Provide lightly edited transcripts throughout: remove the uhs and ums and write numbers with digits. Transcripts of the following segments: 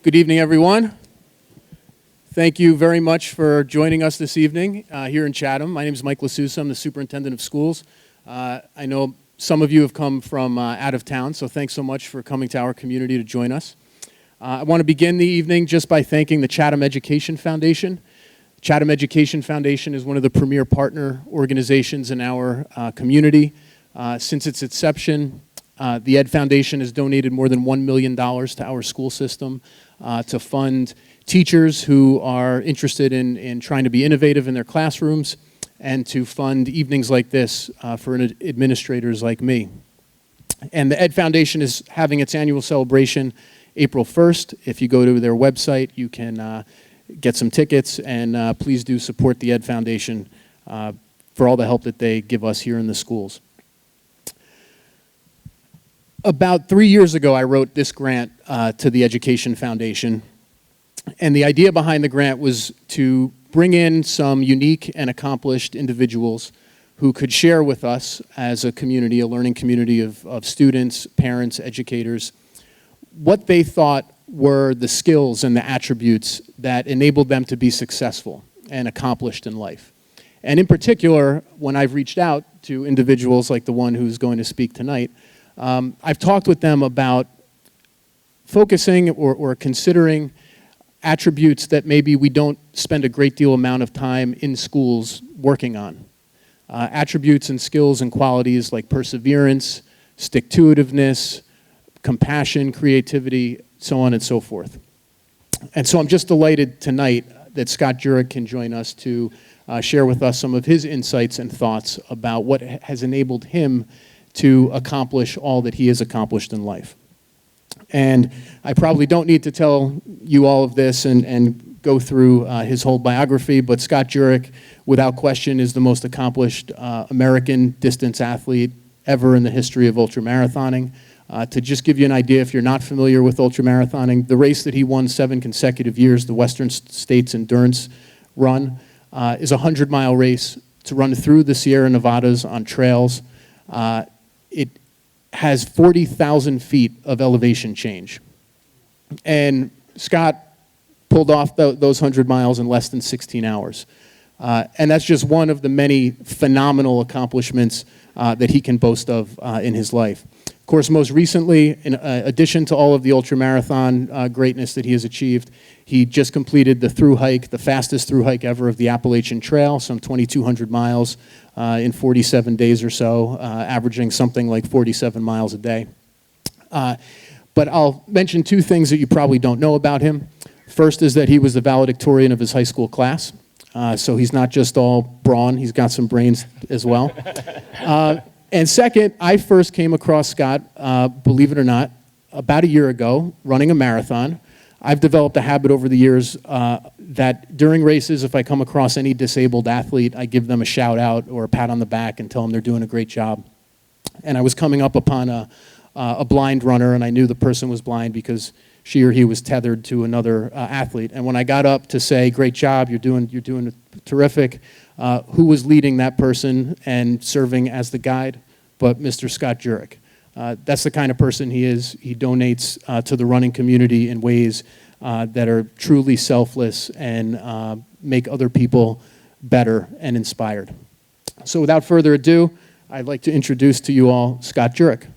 Good evening, everyone. Thank you very much for joining us this evening here in Chatham. My name is Mike LaSousa. I'm the superintendent of schools. I know some of you have come from out of town, so thanks so much for coming to our community to join us. I want to begin the evening just by thanking the Chatham Education Foundation. Chatham Education Foundation is one of the premier partner organizations in our community. Since its inception, the Ed Foundation has donated more than $1 million to our school system to fund teachers who are interested in trying to be innovative in their classrooms and to fund evenings like this for administrators like me. And the Ed Foundation is having its annual celebration April 1st. If you go to their website, you can get some tickets, and please do support the Ed Foundation for all the help that they give us here in the schools. About 3 years ago, I wrote this grant to the Education Foundation, and the idea behind the grant was to bring in some unique and accomplished individuals who could share with us as a community, a learning community of students, parents, educators, what they thought were the skills and the attributes that enabled them to be successful and accomplished in life. And in particular, when I've reached out to individuals like the one who's going to speak tonight, I've talked with them about focusing or considering attributes that maybe we don't spend a great deal amount of time in schools working on. Attributes and skills and qualities like perseverance, stick-to-itiveness, compassion, creativity, so on and so forth. And so I'm just delighted tonight that Scott Jurek can join us to share with us some of his insights and thoughts about what has enabled him to accomplish all that he has accomplished in life. And I probably don't need to tell you all of this and go through his whole biography, but Scott Jurek, without question, is the most accomplished American distance athlete ever in the history of ultramarathoning. To just give you an idea, if you're not familiar with ultramarathoning, the race that he won 7 consecutive years, the Western States Endurance Run, is a 100-mile race to run through the Sierra Nevadas on trails. It has 40,000 feet of elevation change. And Scott pulled off those 100 miles in less than 16 hours. And that's just one of the many phenomenal accomplishments that he can boast of in his life. Of course, most recently, in addition to all of the ultramarathon greatness that he has achieved, he just completed the through hike, the fastest through hike ever of the Appalachian Trail, some 2,200 miles in 47 days or so, averaging something like 47 miles a day. But I'll mention 2 things that you probably don't know about him. First is that he was the valedictorian of his high school class. So he's not just all brawn, he's got some brains as well. And second, I first came across Scott, believe it or not, about a year ago, running a marathon. I've developed a habit over the years that during races, if I come across any disabled athlete, I give them a shout out or a pat on the back and tell them they're doing a great job. And I was coming up upon a blind runner, and I knew the person was blind because she or he was tethered to another athlete. And when I got up to say, great job, you're doing terrific, who was leading that person and serving as the guide but Mr. Scott Jurek. That's the kind of person he is. He donates to the running community in ways that are truly selfless and make other people better and inspired. So without further ado, I'd like to introduce to you all Scott Jurek.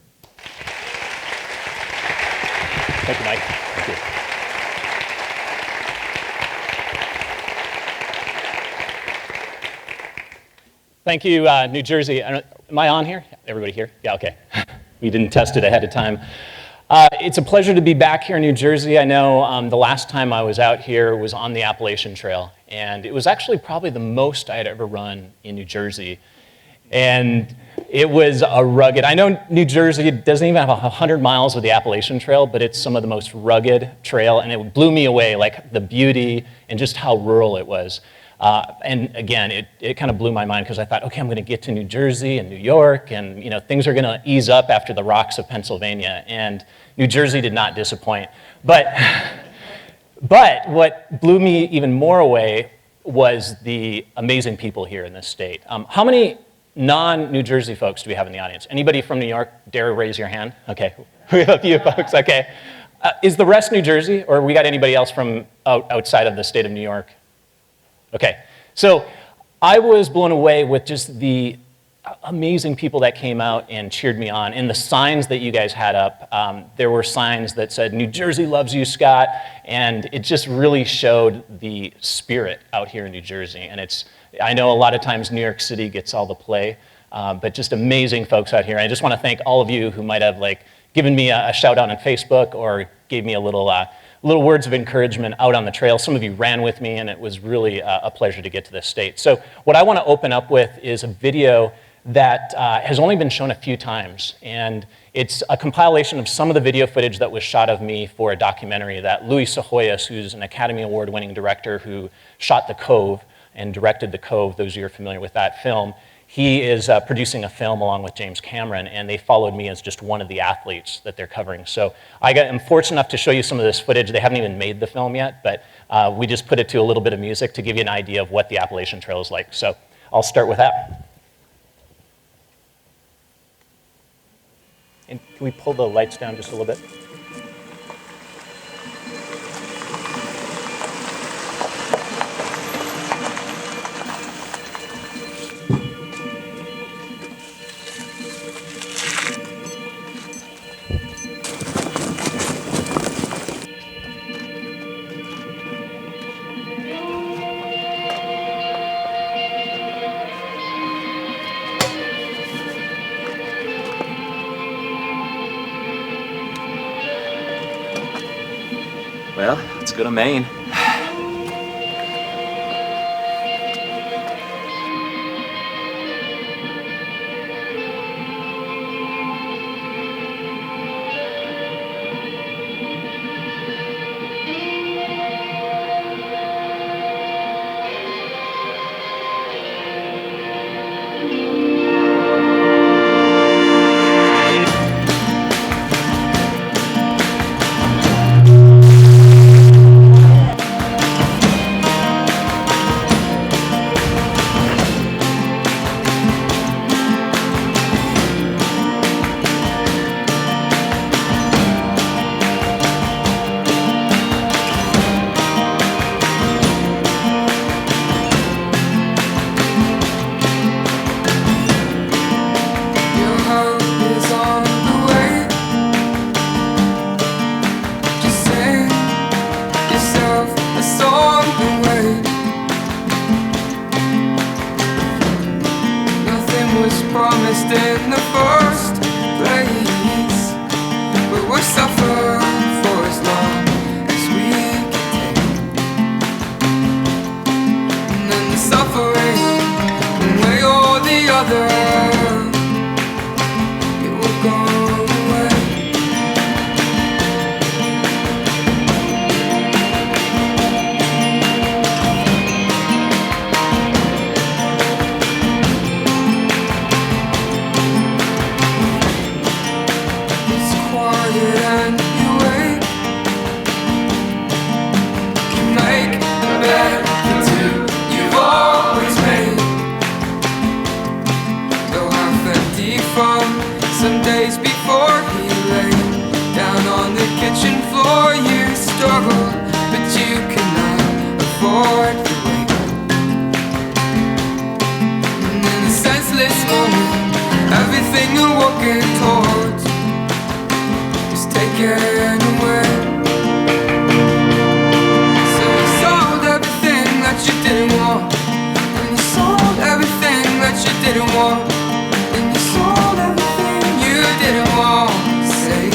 Thank you, Mike. Thank you. Thank you, New Jersey. Am I on here? Everybody here? Yeah, okay. We didn't test it ahead of time. It's a pleasure to be back here in New Jersey. I know the last time I was out here was on the Appalachian Trail, and it was actually probably the most I had ever run in New Jersey. And it was a rugged, I know New Jersey doesn't even have 100 miles of the Appalachian Trail, but it's some of the most rugged trail, and it blew me away, like the beauty and just how rural it was. And again, it kind of blew my mind because I thought, okay, I'm going to get to New Jersey and New York, and things are going to ease up after the rocks of Pennsylvania. And New Jersey did not disappoint. But what blew me even more away was the amazing people here in this state. How many non-New Jersey folks do we have in the audience? Anybody from New York? Dare raise your hand? Okay, we have a few folks. Okay. Is the rest New Jersey, or we got anybody else from outside of the state of New York? Okay, so I was blown away with just the amazing people that came out and cheered me on, and the signs that you guys had up. There were signs that said, "New Jersey loves you, Scott," and it just really showed the spirit out here in New Jersey. And I know a lot of times New York City gets all the play, but just amazing folks out here. And I just want to thank all of you who might have given me a shout out on Facebook or gave me a little words of encouragement out on the trail. Some of you ran with me, and it was really a pleasure to get to this state. So what I want to open up with is a video that has only been shown a few times, and it's a compilation of some of the video footage that was shot of me for a documentary that Louis Sahoyas, who's an Academy Award-winning director who shot The Cove and directed The Cove, those of you who are familiar with that film, he is producing a film along with James Cameron, and they followed me as just one of the athletes that they're covering. So I'm fortunate enough to show you some of this footage. They haven't even made the film yet, but we just put it to a little bit of music to give you an idea of what the Appalachian Trail is like. So I'll start with that. And can we pull the lights down just a little bit? Well, let's go to Maine. Promised in the first place, but we'll suffer for as long as we can take. And then the suffering, one way or the other, it will go away. And you wait, you make the bed for two you've always made. Though half empty from some days before he lay down on the kitchen floor, you struggle, but you cannot afford to wait. And in a senseless moment, everything you're walking towards taken away. So you sold everything that you didn't want, and you sold everything that you didn't want, and you sold everything you didn't want. Say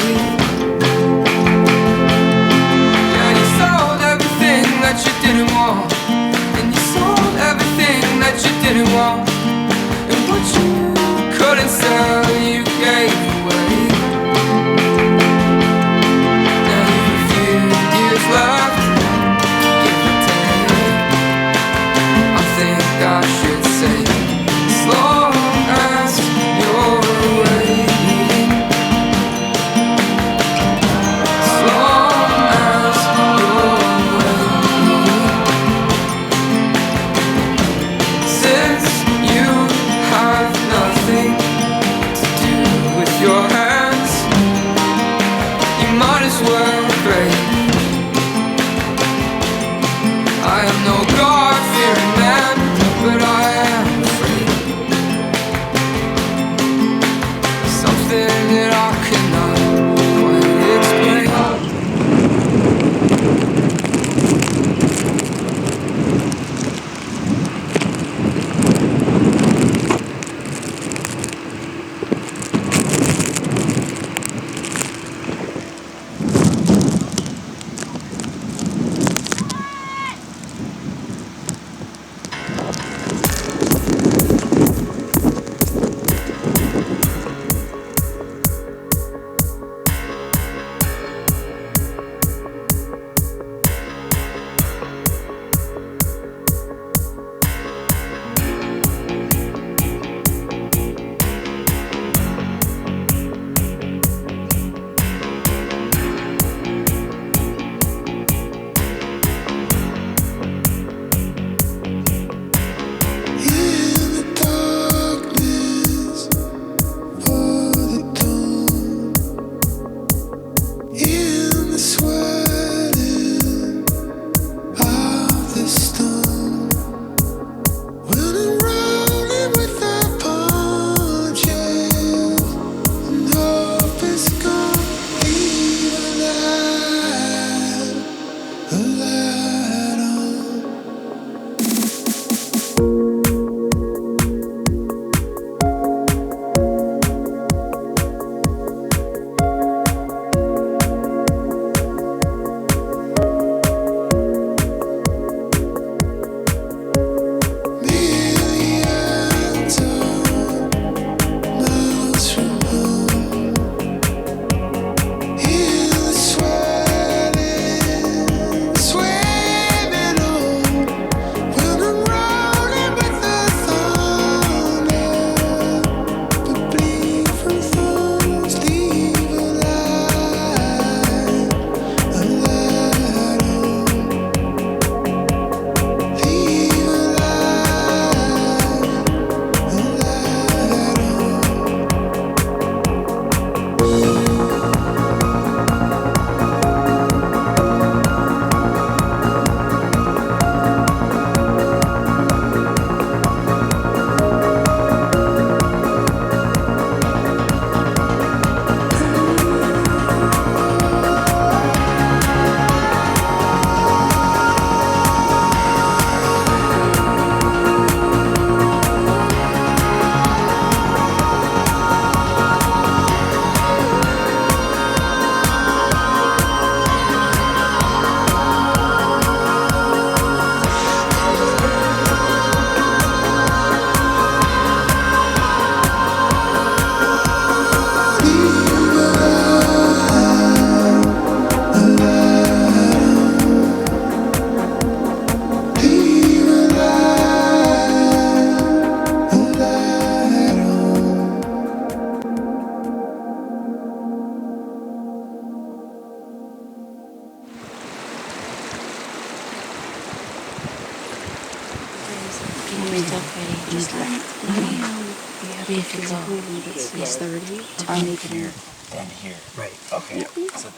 He's 30. I'm making here. Then here. Right. Okay. Yeah. So,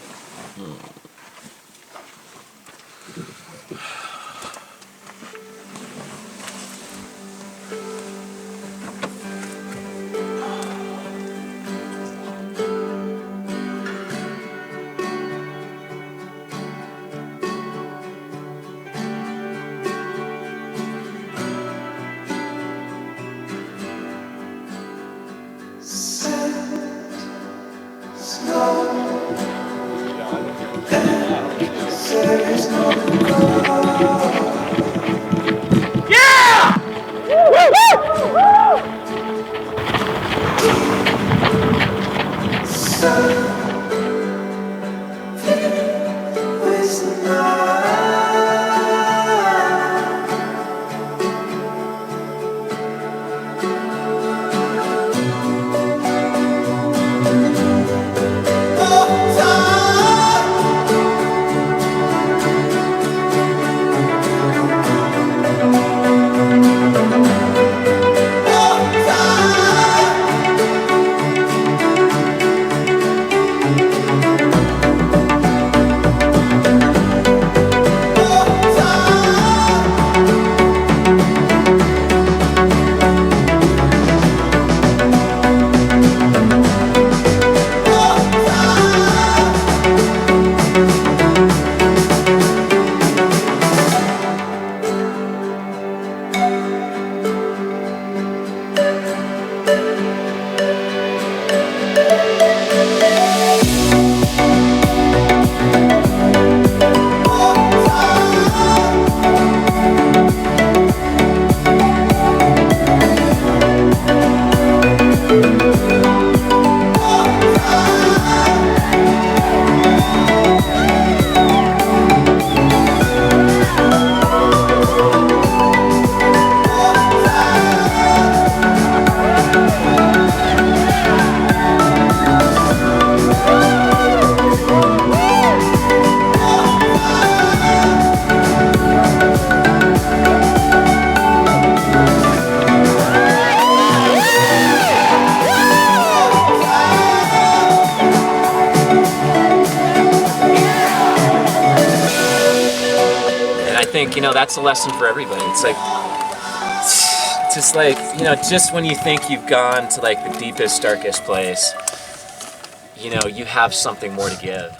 think, that's a lesson for everybody. It's like, it's just like, just when you think you've gone to like the deepest, darkest place, you have something more to give.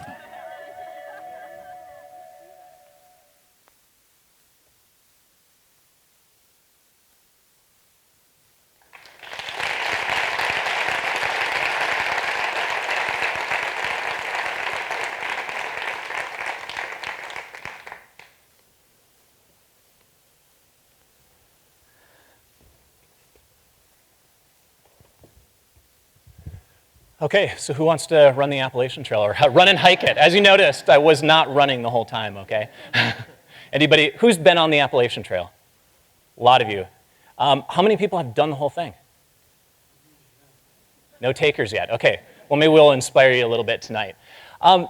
Okay, so who wants to run the Appalachian Trail or run and hike it? As you noticed, I was not running the whole time, okay? Anybody, who's been on the Appalachian Trail? A lot of you. How many people have done the whole thing? No takers yet, okay. Well, maybe we'll inspire you a little bit tonight. I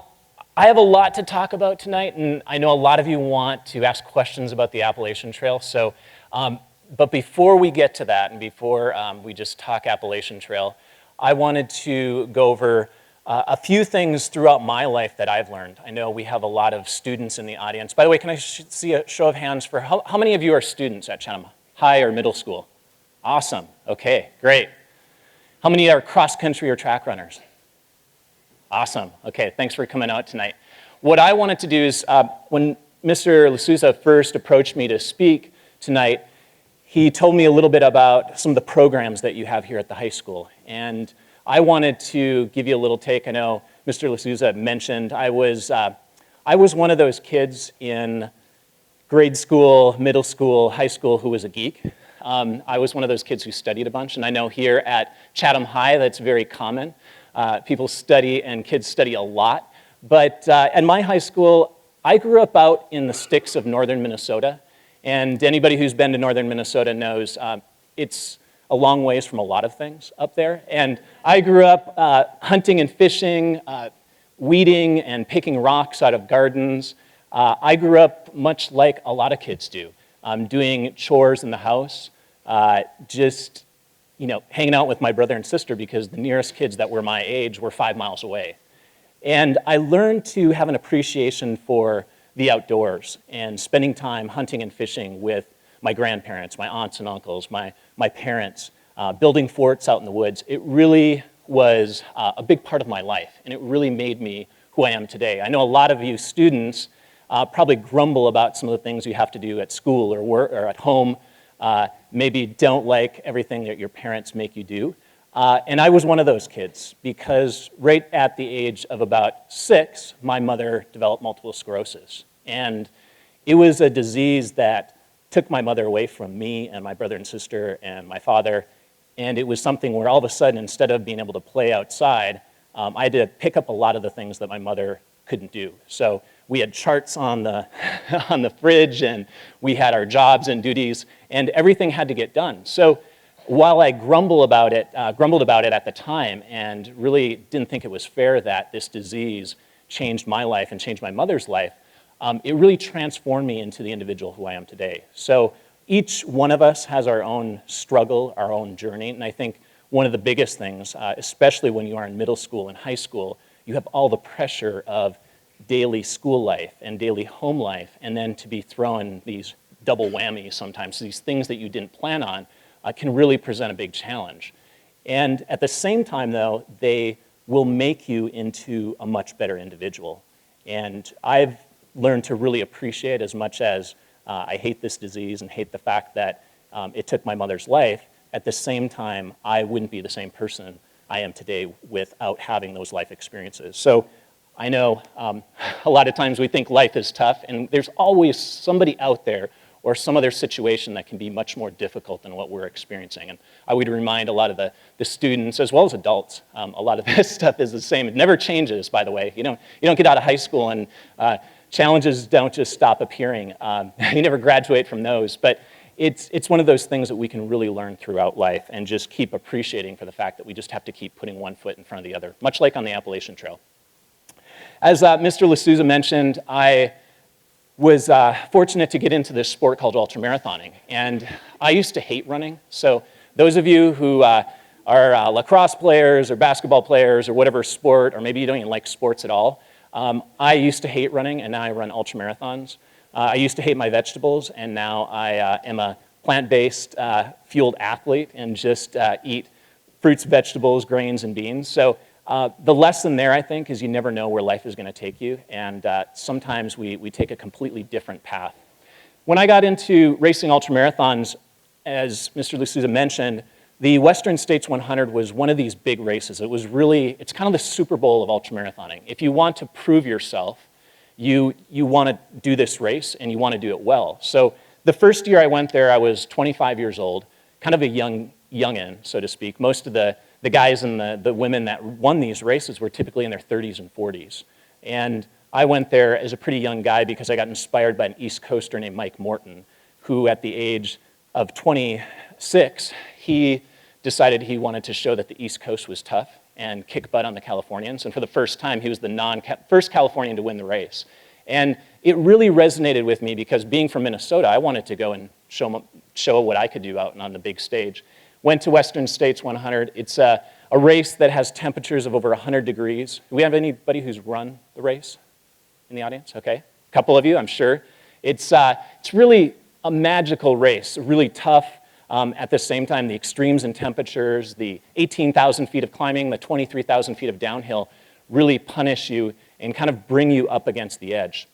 have a lot to talk about tonight, and I know a lot of you want to ask questions about the Appalachian Trail, so, but before we get to that, and before we just talk Appalachian Trail, I wanted to go over a few things throughout my life that I've learned. I know we have a lot of students in the audience. By the way, can I see a show of hands for how many of you are students at Chatham High or middle school? Awesome, okay, great. How many are cross-country or track runners? Awesome. Okay, thanks for coming out tonight. What I wanted to do is, when Mr. L'Souza first approached me to speak tonight, he told me a little bit about some of the programs that you have here at the high school. And I wanted to give you a little take. I know Mr. L'Souza mentioned I was one of those kids in grade school, middle school, high school who was a geek. I was one of those kids who studied a bunch, and I know here at Chatham High that's very common. People study and kids study a lot. But at my high school, I grew up out in the sticks of northern Minnesota. And anybody who's been to northern Minnesota knows it's a long ways from a lot of things up there. And I grew up hunting and fishing, weeding and picking rocks out of gardens. I grew up much like a lot of kids do, doing chores in the house, just hanging out with my brother and sister because the nearest kids that were my age were 5 miles away. And I learned to have an appreciation for the outdoors and spending time hunting and fishing with my grandparents, my aunts and uncles, my parents, building forts out in the woods. It really was a big part of my life, and it really made me who I am today. I know a lot of you students probably grumble about some of the things you have to do at school or work or at home, maybe don't like everything that your parents make you do. And I was one of those kids because right at the age of about 6, my mother developed multiple sclerosis. And it was a disease that took my mother away from me and my brother and sister and my father. And it was something where all of a sudden, instead of being able to play outside, I had to pick up a lot of the things that my mother couldn't do. So we had charts on the, on the fridge, and we had our jobs and duties, and everything had to get done. So while I grumbled about it at the time and really didn't think it was fair that this disease changed my life and changed my mother's life, it really transformed me into the individual who I am today. So each one of us has our own struggle, our own journey, and I think one of the biggest things, especially when you are in middle school and high school, you have all the pressure of daily school life and daily home life, and then to be thrown these double whammies sometimes, these things that you didn't plan on, can really present a big challenge. And at the same time, though, they will make you into a much better individual. And I've learned to really appreciate, as much as I hate this disease and hate the fact that it took my mother's life, at the same time, I wouldn't be the same person I am today without having those life experiences. So I know a lot of times we think life is tough, and there's always somebody out there or some other situation that can be much more difficult than what we're experiencing. And I would remind a lot of the students, as well as adults, a lot of this stuff is the same. It never changes, by the way. You don't get out of high school and challenges don't just stop appearing. You never graduate from those. But it's one of those things that we can really learn throughout life and just keep appreciating for the fact that we just have to keep putting one foot in front of the other, much like on the Appalachian Trail. As Mr. L'Souza mentioned, I was fortunate to get into this sport called ultramarathoning. And I used to hate running. So those of you who are lacrosse players or basketball players or whatever sport, or maybe you don't even like sports at all, I used to hate running, and now I run ultramarathons. I used to hate my vegetables, and now I am a plant-based fueled athlete and just eat fruits, vegetables, grains, and beans. So the lesson there, I think, is you never know where life is going to take you, and sometimes we take a completely different path. When I got into racing ultramarathons, as Mr. L'Souza mentioned, the Western States 100 was one of these big races. It was really, it's kind of the Super Bowl of ultramarathoning. If you want to prove yourself, you want to do this race, and you want to do it well. So the first year I went there, I was 25 years old, kind of a youngin', so to speak. Most of the the guys and the women that won these races were typically in their 30s and 40s. And I went there as a pretty young guy because I got inspired by an East Coaster named Mike Morton, who at the age of 26, he decided he wanted to show that the East Coast was tough and kick butt on the Californians. And for the first time, he was the first Californian to win the race. And it really resonated with me because being from Minnesota, I wanted to go and show what I could do out on the big stage. Went to Western States 100. It's a race that has temperatures of over 100 degrees. Do we have anybody who's run the race in the audience? Okay, a couple of you, I'm sure. It's really a magical race, really tough. At the same time, the extremes in temperatures, the 18,000 feet of climbing, the 23,000 feet of downhill really punish you and kind of bring you up against the edge.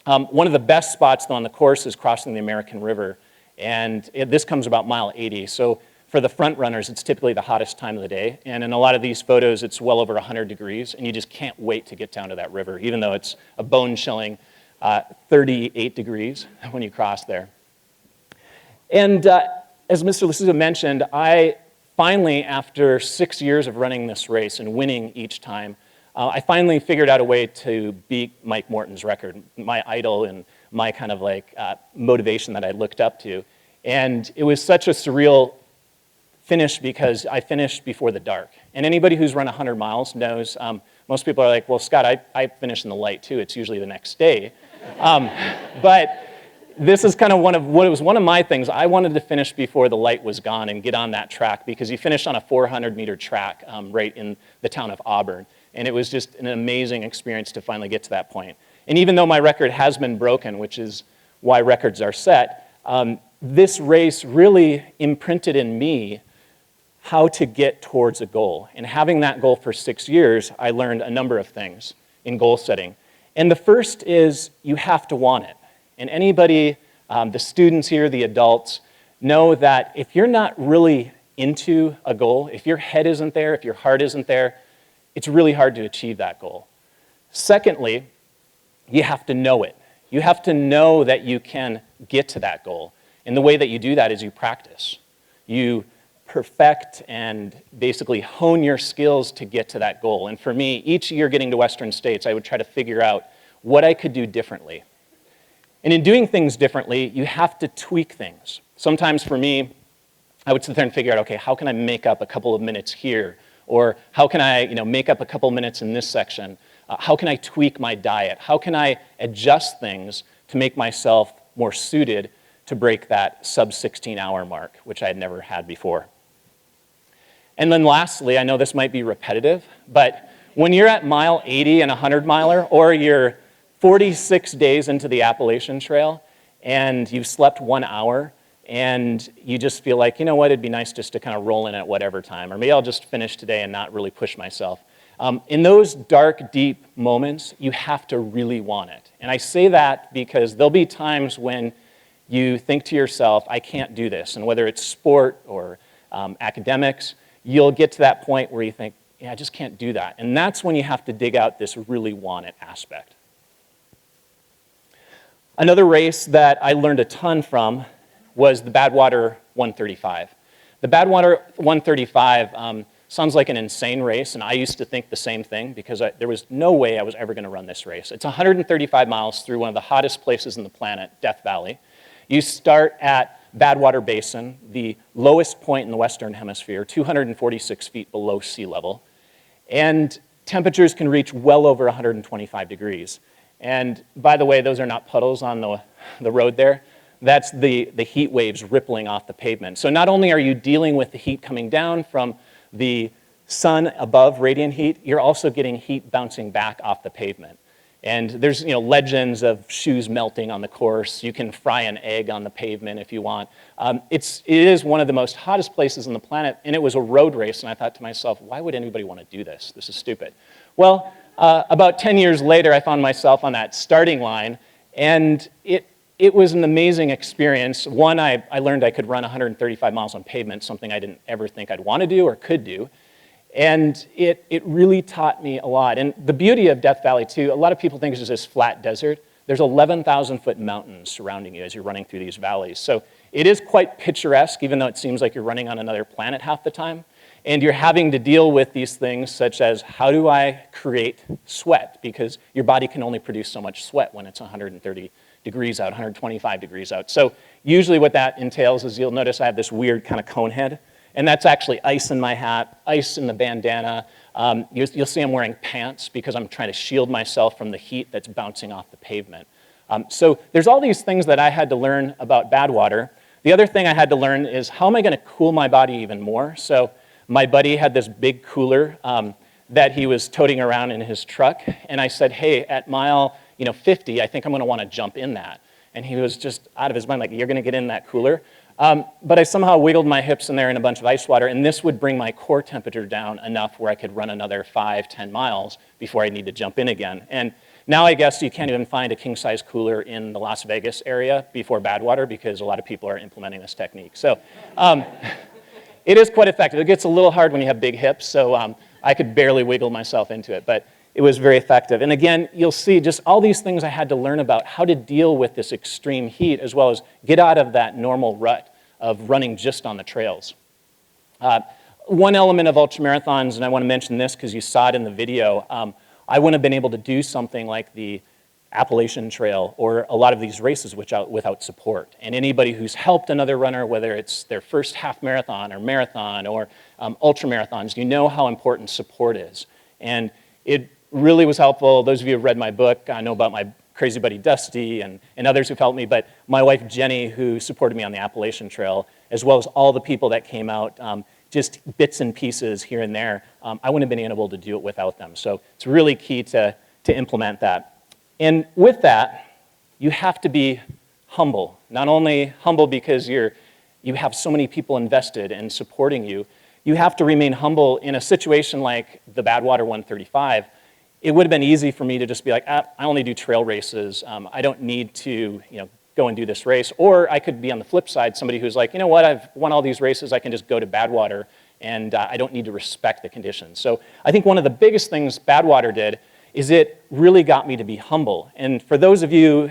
One of the best spots, though, on the course is crossing the American River, and this comes about mile 80. So for the front runners, it's typically the hottest time of the day, and in a lot of these photos, it's well over 100 degrees, and you just can't wait to get down to that river, even though it's a bone-chilling 38 degrees when you cross there. And as Mr. L'Souza mentioned, I finally, after 6 years of running this race and winning each time, I finally figured out a way to beat Mike Morton's record, my idol and my kind of like motivation that I looked up to. And it was such a surreal finish because I finished before the dark. And anybody who's run 100 miles knows, most people are like, well, Scott, I finished in the light too. It's usually the next day. But this is kind of one of my things. I wanted to finish before the light was gone and get on that track because you finished on a 400-meter track right in the town of Auburn. And it was just an amazing experience to finally get to that point. And even though my record has been broken, which is why records are set, this race really imprinted in me how to get towards a goal. And having that goal for 6 years, I learned a number of things in goal setting. And the first is you have to want it. And anybody, the students here, the adults, know that if you're not really into a goal, if your head isn't there, if your heart isn't there, it's really hard to achieve that goal. Secondly, you have to know it. You have to know that you can get to that goal. And the way that you do that is you practice. You perfect and basically hone your skills to get to that goal. And for me, each year getting to Western States, I would try to figure out what I could do differently. And in doing things differently, you have to tweak things. Sometimes for me, I would sit there and figure out, okay, how can I make up a couple of minutes here? Or how can I make up a couple minutes in this section? How can I tweak my diet? How can I adjust things to make myself more suited to break that sub-16-hour mark, which I had never had before? And then lastly, I know this might be repetitive, but when you're at mile 80 and 100-miler, or you're 46 days into the Appalachian Trail, and you've slept 1 hour, and you just feel like, you know what, it'd be nice just to kind of roll in at whatever time, or maybe I'll just finish today and not really push myself. In those dark, deep moments, you have to really want it. And I say that because there'll be times when you think to yourself, I can't do this. And whether it's sport or academics, you'll get to that point where you think, yeah, I just can't do that. And that's when you have to dig out this really want it aspect. Another race that I learned a ton from was the Badwater 135. The Badwater 135 sounds like an insane race, and I used to think the same thing because there was no way I was ever going to run this race. It's 135 miles through one of the hottest places in the planet, Death Valley. You start at Badwater Basin, the lowest point in the Western Hemisphere, 246 feet below sea level, and temperatures can reach well over 125 degrees. And by the way, those are not puddles on the road there. That's the heat waves rippling off the pavement. So not only are you dealing with the heat coming down from the sun above, radiant heat, you're also getting heat bouncing back off the pavement. And there's legends of shoes melting on the course. You can fry an egg on the pavement if you want. It is one of the most hottest places on the planet, and it was a road race, and I thought to myself, why would anybody want to do this? This is stupid. Well, about 10 years later, I found myself on that starting line, and it was an amazing experience. One, I learned I could run 135 miles on pavement, something I didn't ever think I'd want to do or could do. And it really taught me a lot. And the beauty of Death Valley, too, a lot of people think it's just this flat desert. There's 11,000-foot mountains surrounding you as you're running through these valleys. So it is quite picturesque, even though it seems like you're running on another planet half the time. And you're having to deal with these things such as, how do I create sweat? Because your body can only produce so much sweat when it's 130 degrees out, 125 degrees out. So usually what that entails is, you'll notice I have this weird kind of cone head, and that's actually ice in my hat, ice in the bandana. You'll see I'm wearing pants because I'm trying to shield myself from the heat that's bouncing off the pavement. So there's all these things that I had to learn about Badwater. The other thing I had to learn is, how am I going to cool my body even more? So my buddy had this big cooler that he was toting around in his truck, and I said, hey, at mile 50, I think I'm going to want to jump in that. And he was just out of his mind, like, you're going to get in that cooler? But I somehow wiggled my hips in there in a bunch of ice water, and this would bring my core temperature down enough where I could run another 5-10 miles before I need to jump in again. And now I guess you can't even find a king-size cooler in the Las Vegas area before Badwater, because a lot of people are implementing this technique. So it is quite effective. It gets a little hard when you have big hips, so I could barely wiggle myself into it, but it was very effective. And again, you'll see just all these things I had to learn about how to deal with this extreme heat, as well as get out of that normal rut of running just on the trails. One element of ultramarathons, and I want to mention this because you saw it in the video, I wouldn't have been able to do something like the Appalachian Trail or a lot of these races without support. And anybody who's helped another runner, whether it's their first half marathon or ultra marathons, you know how important support is. And it really was helpful. Those of you who have read my book, I know about my crazy buddy Dusty and others who've helped me, but my wife Jenny, who supported me on the Appalachian Trail, as well as all the people that came out, just bits and pieces here and there, I wouldn't have been able to do it without them. So it's really key to implement that. And with that, you have to be humble. Not only humble because you have so many people invested in supporting you, you have to remain humble in a situation like the Badwater 135. It would have been easy for me to just be like, I only do trail races. I don't need to go and do this race. Or I could be on the flip side, somebody who's like, you know what, I've won all these races, I can just go to Badwater, and I don't need to respect the conditions. So I think one of the biggest things Badwater did is it really got me to be humble. And for those of you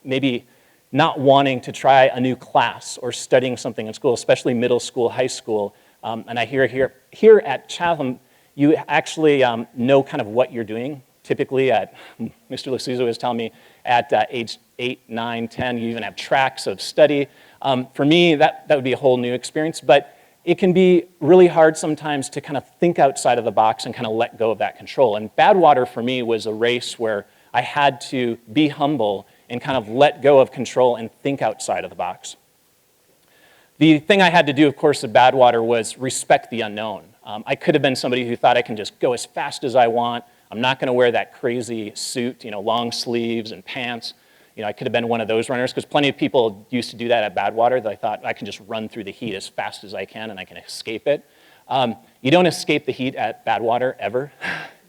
maybe not wanting to try a new class or studying something in school, especially middle school, high school, and I hear here at Chatham, you actually know kind of what you're doing. Typically, Mr. Lucizo was telling me, at age 8, 9, 10, you even have tracks of study. For me, that would be a whole new experience, but it can be really hard sometimes to kind of think outside of the box and kind of let go of that control. And Badwater for me was a race where I had to be humble and kind of let go of control and think outside of the box. The thing I had to do, of course, at Badwater was respect the unknown. I could have been somebody who thought I can just go as fast as I want. I'm not going to wear that crazy suit, long sleeves and pants. I could have been one of those runners, because plenty of people used to do that at Badwater, that I thought I can just run through the heat as fast as I can and I can escape it. You don't escape the heat at Badwater ever.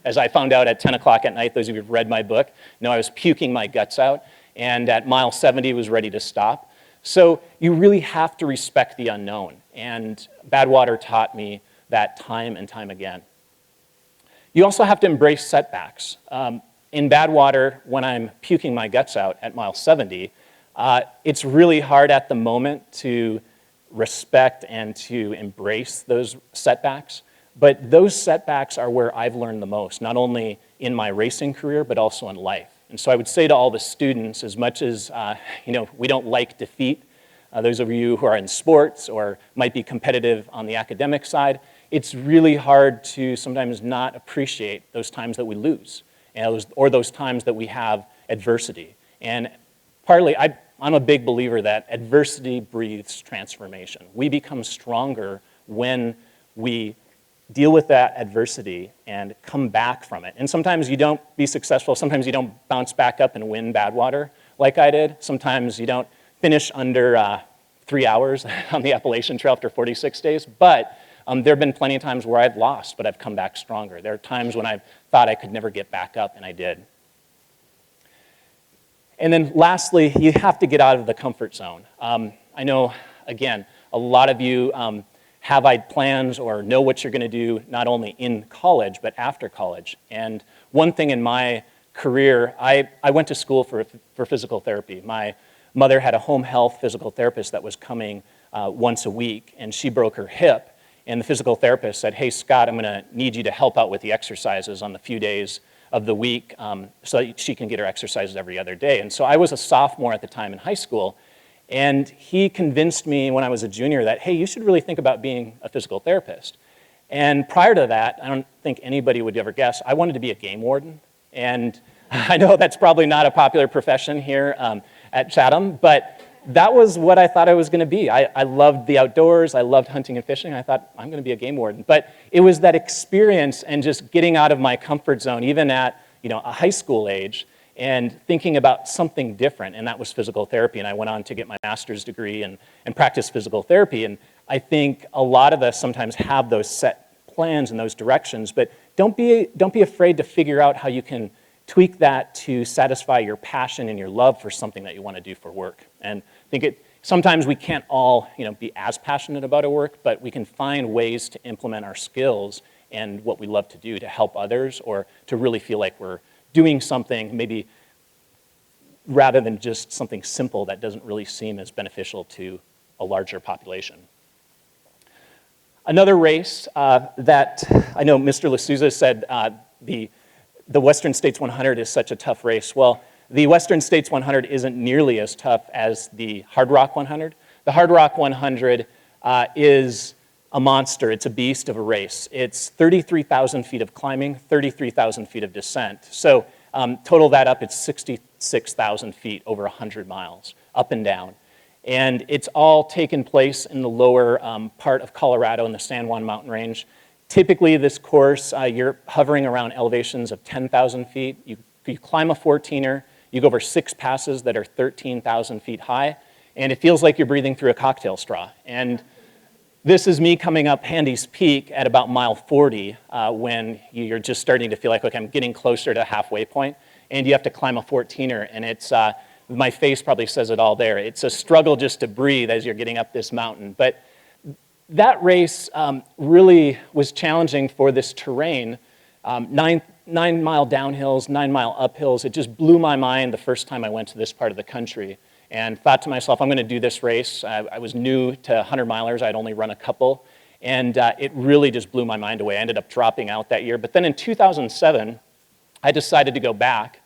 As I found out at 10 o'clock at night, those of you who've read my book know I was puking my guts out, and at mile 70 was ready to stop. So you really have to respect the unknown, and Badwater taught me that time and time again. You also have to embrace setbacks. In Badwater, when I'm puking my guts out at mile 70, it's really hard at the moment to respect and to embrace those setbacks. But those setbacks are where I've learned the most, not only in my racing career, but also in life. And so I would say to all the students, as much as we don't like defeat, those of you who are in sports or might be competitive on the academic side, it's really hard to sometimes not appreciate those times that we lose, or those times that we have adversity. And partly, I'm a big believer that adversity breathes transformation. We become stronger when we deal with that adversity and come back from it. And sometimes you don't be successful. Sometimes you don't bounce back up and win Badwater like I did. Sometimes you don't finish under 3 hours on the Appalachian Trail after 46 days. But there have been plenty of times where I've lost, but I've come back stronger. There are times when I thought I could never get back up, and I did. And then lastly, you have to get out of the comfort zone. I know, again, a lot of you have plans or know what you're going to do, not only in college, but after college. And one thing in my career, I went to school for physical therapy. My mother had a home health physical therapist that was coming once a week, and she broke her hip. and the physical therapist said, hey, Scott, I'm going to need you to help out with the exercises on the few days of the week so that she can get her exercises every other day. And so I was a sophomore at the time in high school, and he convinced me when I was a junior that, hey, you should really think about being a physical therapist. And prior to that, I don't think anybody would ever guess, I wanted to be a game warden. And I know that's probably not a popular profession here at Chatham, but that was what I thought I was going to be. I loved the outdoors. I loved hunting and fishing. I thought, I'm going to be a game warden. But it was that experience and just getting out of my comfort zone, even at a high school age, and thinking about something different, and that was physical therapy. And I went on to get my master's degree and practice physical therapy. And I think a lot of us sometimes have those set plans and those directions, but don't be afraid to figure out how you can tweak that to satisfy your passion and your love for something that you want to do for work. And I think sometimes we can't all be as passionate about our work, but we can find ways to implement our skills and what we love to do to help others, or to really feel like we're doing something maybe rather than just something simple that doesn't really seem as beneficial to a larger population. Another race that I know Mr. L'Souza said the Western States 100 is such a tough race. Well, the Western States 100 isn't nearly as tough as the Hard Rock 100. The Hard Rock 100 is a monster. It's a beast of a race. It's 33,000 feet of climbing, 33,000 feet of descent. So total that up, it's 66,000 feet over 100 miles, up and down. And it's all taken place in the lower part of Colorado in the San Juan mountain range. Typically, this course, you're hovering around elevations of 10,000 feet. You climb a 14er, you go over 6 passes that are 13,000 feet high, and it feels like you're breathing through a cocktail straw. And this is me coming up Handy's Peak at about mile 40 when you're just starting to feel like, okay, I'm getting closer to the halfway point, and you have to climb a 14er, and it's, my face probably says it all there. It's a struggle just to breathe as you're getting up this mountain. But that race really was challenging for this terrain. 9-mile downhills, 9-mile uphills. It just blew my mind the first time I went to this part of the country, and thought to myself, I'm going to do this race. I was new to 100-milers. I'd only run a couple, and it really just blew my mind away. I ended up dropping out that year. But then in 2007, I decided to go back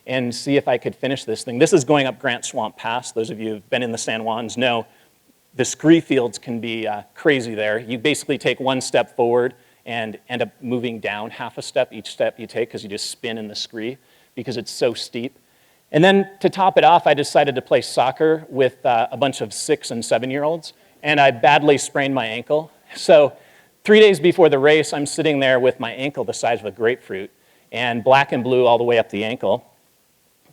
and see if I could finish this thing. This is going up Grant Swamp Pass. Those of you who've been in the San Juans know the scree fields can be crazy there. You basically take one step forward and end up moving down half a step each step you take, because you just spin in the scree because it's so steep. And then to top it off, I decided to play soccer with a bunch of 6- and 7-year-olds, and I badly sprained my ankle. So 3 days before the race, I'm sitting there with my ankle the size of a grapefruit and black and blue all the way up the ankle.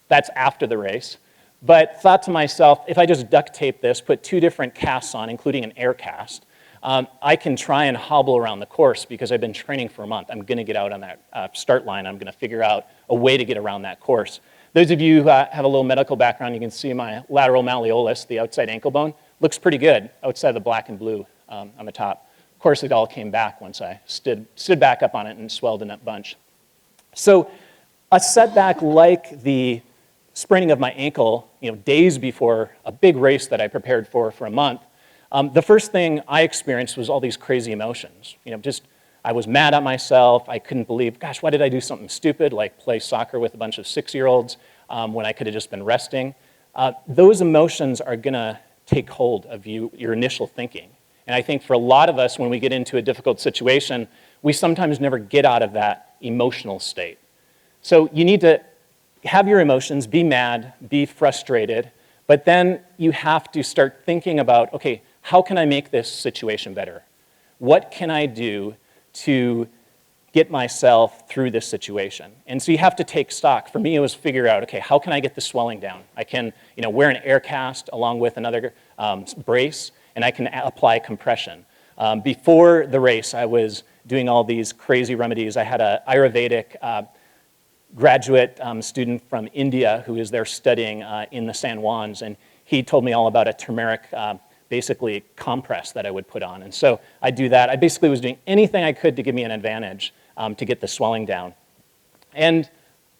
That's after the race. But thought to myself, if I just duct tape this, put 2 different casts on, including an air cast, I can try and hobble around the course because I've been training for a month. I'm going to get out on that start line. I'm going to figure out a way to get around that course. Those of you who have a little medical background, you can see my lateral malleolus, the outside ankle bone, looks pretty good outside the black and blue on the top. Of course, it all came back once I stood back up on it and swelled in that bunch. So a setback like the spraining of my ankle, days before a big race that I prepared for a month, the first thing I experienced was all these crazy emotions. I was mad at myself. I couldn't believe, gosh, why did I do something stupid like play soccer with a bunch of 6-year-olds when I could have just been resting? Those emotions are going to take hold of your initial thinking. And I think for a lot of us, when we get into a difficult situation, we sometimes never get out of that emotional state. So you need to have your emotions, be mad, be frustrated, but then you have to start thinking about, okay, how can I make this situation better? What can I do to get myself through this situation? And so you have to take stock. For me, it was figure out, okay, how can I get the swelling down? I can wear an air cast along with another brace, and I can apply compression. Before the race, I was doing all these crazy remedies. I had an Ayurvedic graduate student from India who is there studying in the San Juans, and he told me all about a turmeric basically compress that I would put on. And so I do that. I basically was doing anything I could to give me an advantage to get the swelling down. And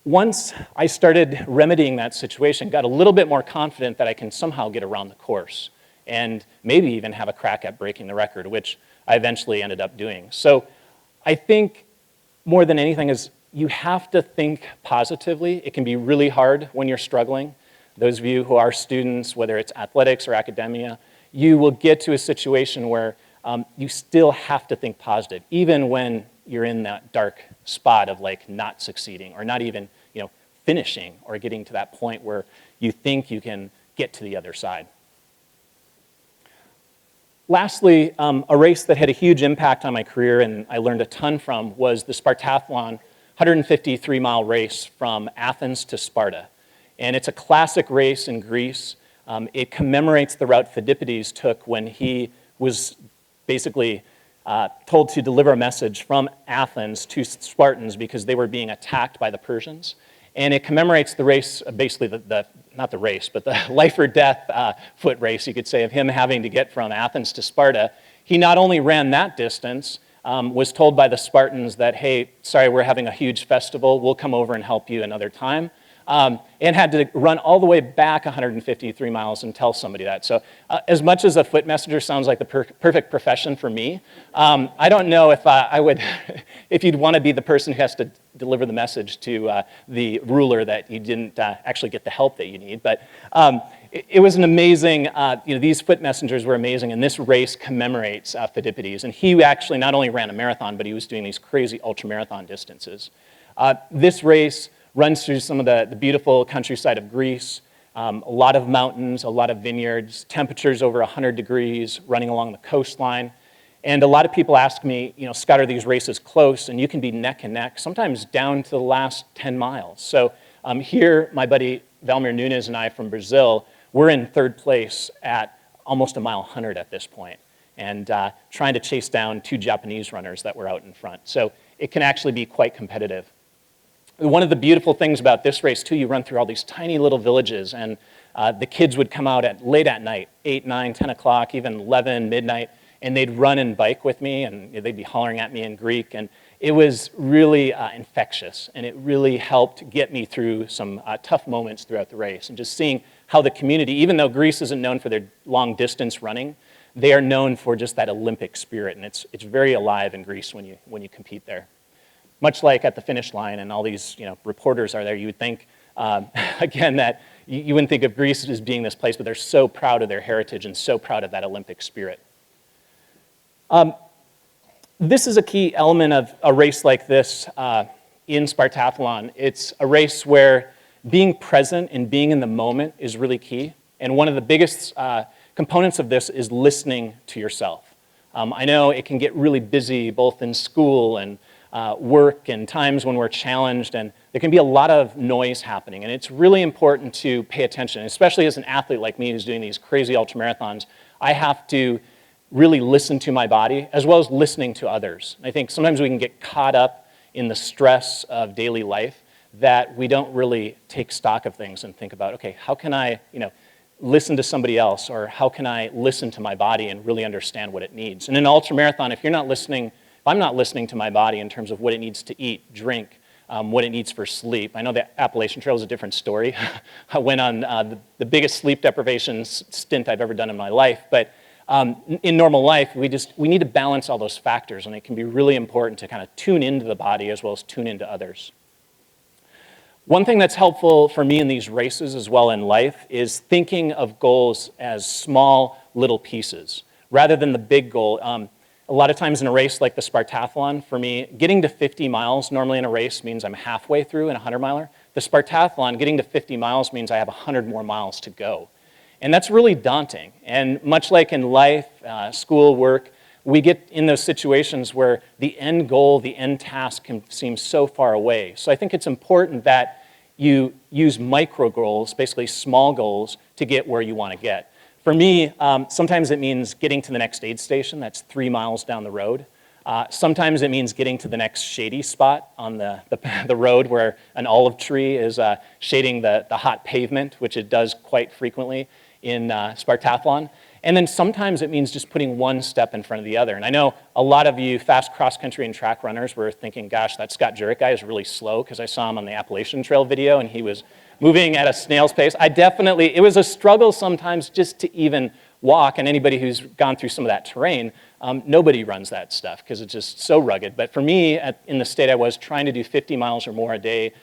once I started remedying that situation, got a little bit more confident that I can somehow get around the course and maybe even have a crack at breaking the record, which I eventually ended up doing. So I think more than anything is you have to think positively. It can be really hard when you're struggling. Those of you who are students, whether it's athletics or academia, you will get to a situation where you still have to think positive, even when you're in that dark spot of like not succeeding or not even finishing or getting to that point where you think you can get to the other side. Lastly, a race that had a huge impact on my career and I learned a ton from was the Spartathlon 153-mile race from Athens to Sparta. And it's a classic race in Greece. It commemorates the route Phidippides took when he was basically told to deliver a message from Athens to Spartans because they were being attacked by the Persians. And it commemorates the race, basically not the race, but the life or death foot race, you could say, of him having to get from Athens to Sparta. He not only ran that distance, was told by the Spartans that, hey, sorry, we're having a huge festival, we'll come over and help you another time. And had to run all the way back 153 miles and tell somebody that. So as much as a foot messenger sounds like the perfect profession for me, I don't know if I would, if you'd want to be the person who has to deliver the message to the ruler that you didn't actually get the help that you need. But it was an amazing, these foot messengers were amazing, and this race commemorates Phidippides. And he actually not only ran a marathon, but he was doing these crazy ultramarathon distances. This race runs through some of the beautiful countryside of Greece, a lot of mountains, a lot of vineyards, temperatures over 100 degrees, running along the coastline. And a lot of people ask me, Scott, are these races close? And you can be neck and neck, sometimes down to the last 10 miles. So here, my buddy Valmir Nunes and I from Brazil, we're in third place at almost a mile 100 at this point, and trying to chase down 2 Japanese runners that were out in front. So it can actually be quite competitive. One of the beautiful things about this race, too, you run through all these tiny little villages, and the kids would come out late at night, 8, 9, 10 o'clock, even 11, midnight, and they'd run and bike with me, and they'd be hollering at me in Greek, and it was really infectious, and it really helped get me through some tough moments throughout the race, and just seeing how the community, even though Greece isn't known for their long-distance running, they are known for just that Olympic spirit, and it's very alive in Greece when you compete there. Much like at the finish line and all these reporters are there, you would think, again, that you wouldn't think of Greece as being this place, but they're so proud of their heritage and so proud of that Olympic spirit. This is a key element of a race like this in Spartathlon. It's a race where being present and being in the moment is really key. And one of the biggest components of this is listening to yourself. I know it can get really busy both in school and work and times when we're challenged, and there can be a lot of noise happening, and it's really important to pay attention, especially as an athlete like me who's doing these crazy ultramarathons. I have to really listen to my body as well as listening to others. I think sometimes we can get caught up in the stress of daily life that we don't really take stock of things and think about, okay, how can I listen to somebody else, or how can I listen to my body and really understand what it needs? And in an ultramarathon, if I'm not listening to my body in terms of what it needs to eat, drink, what it needs for sleep. I know the Appalachian Trail is a different story. I went on the biggest sleep deprivation stint I've ever done in my life, but in normal life, we need to balance all those factors, and it can be really important to kind of tune into the body as well as tune into others. One thing that's helpful for me in these races as well in life is thinking of goals as small little pieces rather than the big goal. A lot of times in a race like the Spartathlon, for me, getting to 50 miles normally in a race means I'm halfway through in a 100-miler. The Spartathlon, getting to 50 miles means I have 100 more miles to go. And that's really daunting. And much like in life, school, work, we get in those situations where the end goal, the end task can seem so far away. So I think it's important that you use micro goals, basically small goals, to get where you want to get. For me, sometimes it means getting to the next aid station that's 3 miles down the road. Sometimes it means getting to the next shady spot on the road where an olive tree is shading the hot pavement, which it does quite frequently in Spartathlon. And then sometimes it means just putting one step in front of the other. And I know a lot of you fast cross-country and track runners were thinking, gosh, that Scott Jurek guy is really slow, because I saw him on the Appalachian Trail video and he was moving at a snail's pace. It was a struggle sometimes just to even walk, and anybody who's gone through some of that terrain, nobody runs that stuff because it's just so rugged. But for me, in the state I was trying to do 50 miles or more a day,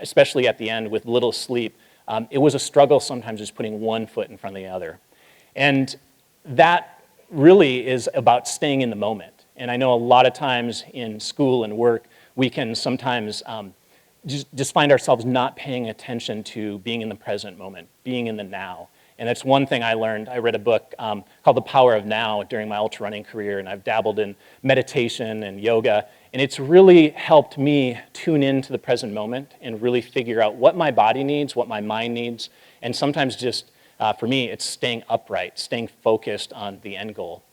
especially at the end with little sleep, it was a struggle sometimes just putting one foot in front of the other. And that really is about staying in the moment. And I know a lot of times in school and work, we can sometimes just find ourselves not paying attention to being in the present moment, being in the now. And that's one thing I learned. I read a book called The Power of Now during my ultra running career, and I've dabbled in meditation and yoga, and it's really helped me tune into the present moment and really figure out what my body needs, what my mind needs, and sometimes just, for me, it's staying upright, staying focused on the end goal.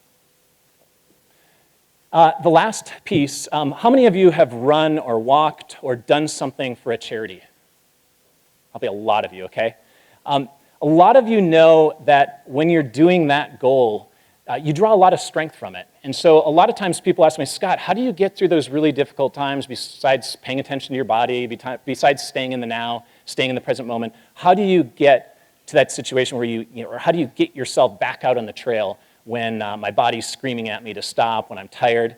The last piece, how many of you have run or walked or done something for a charity? Probably a lot of you, okay? A lot of you know that when you're doing that goal, you draw a lot of strength from it. And so a lot of times people ask me, Scott, how do you get through those really difficult times besides paying attention to your body, besides staying in the now, staying in the present moment? How do you get to that situation where or how do you get yourself back out on the trail when my body's screaming at me to stop, when I'm tired?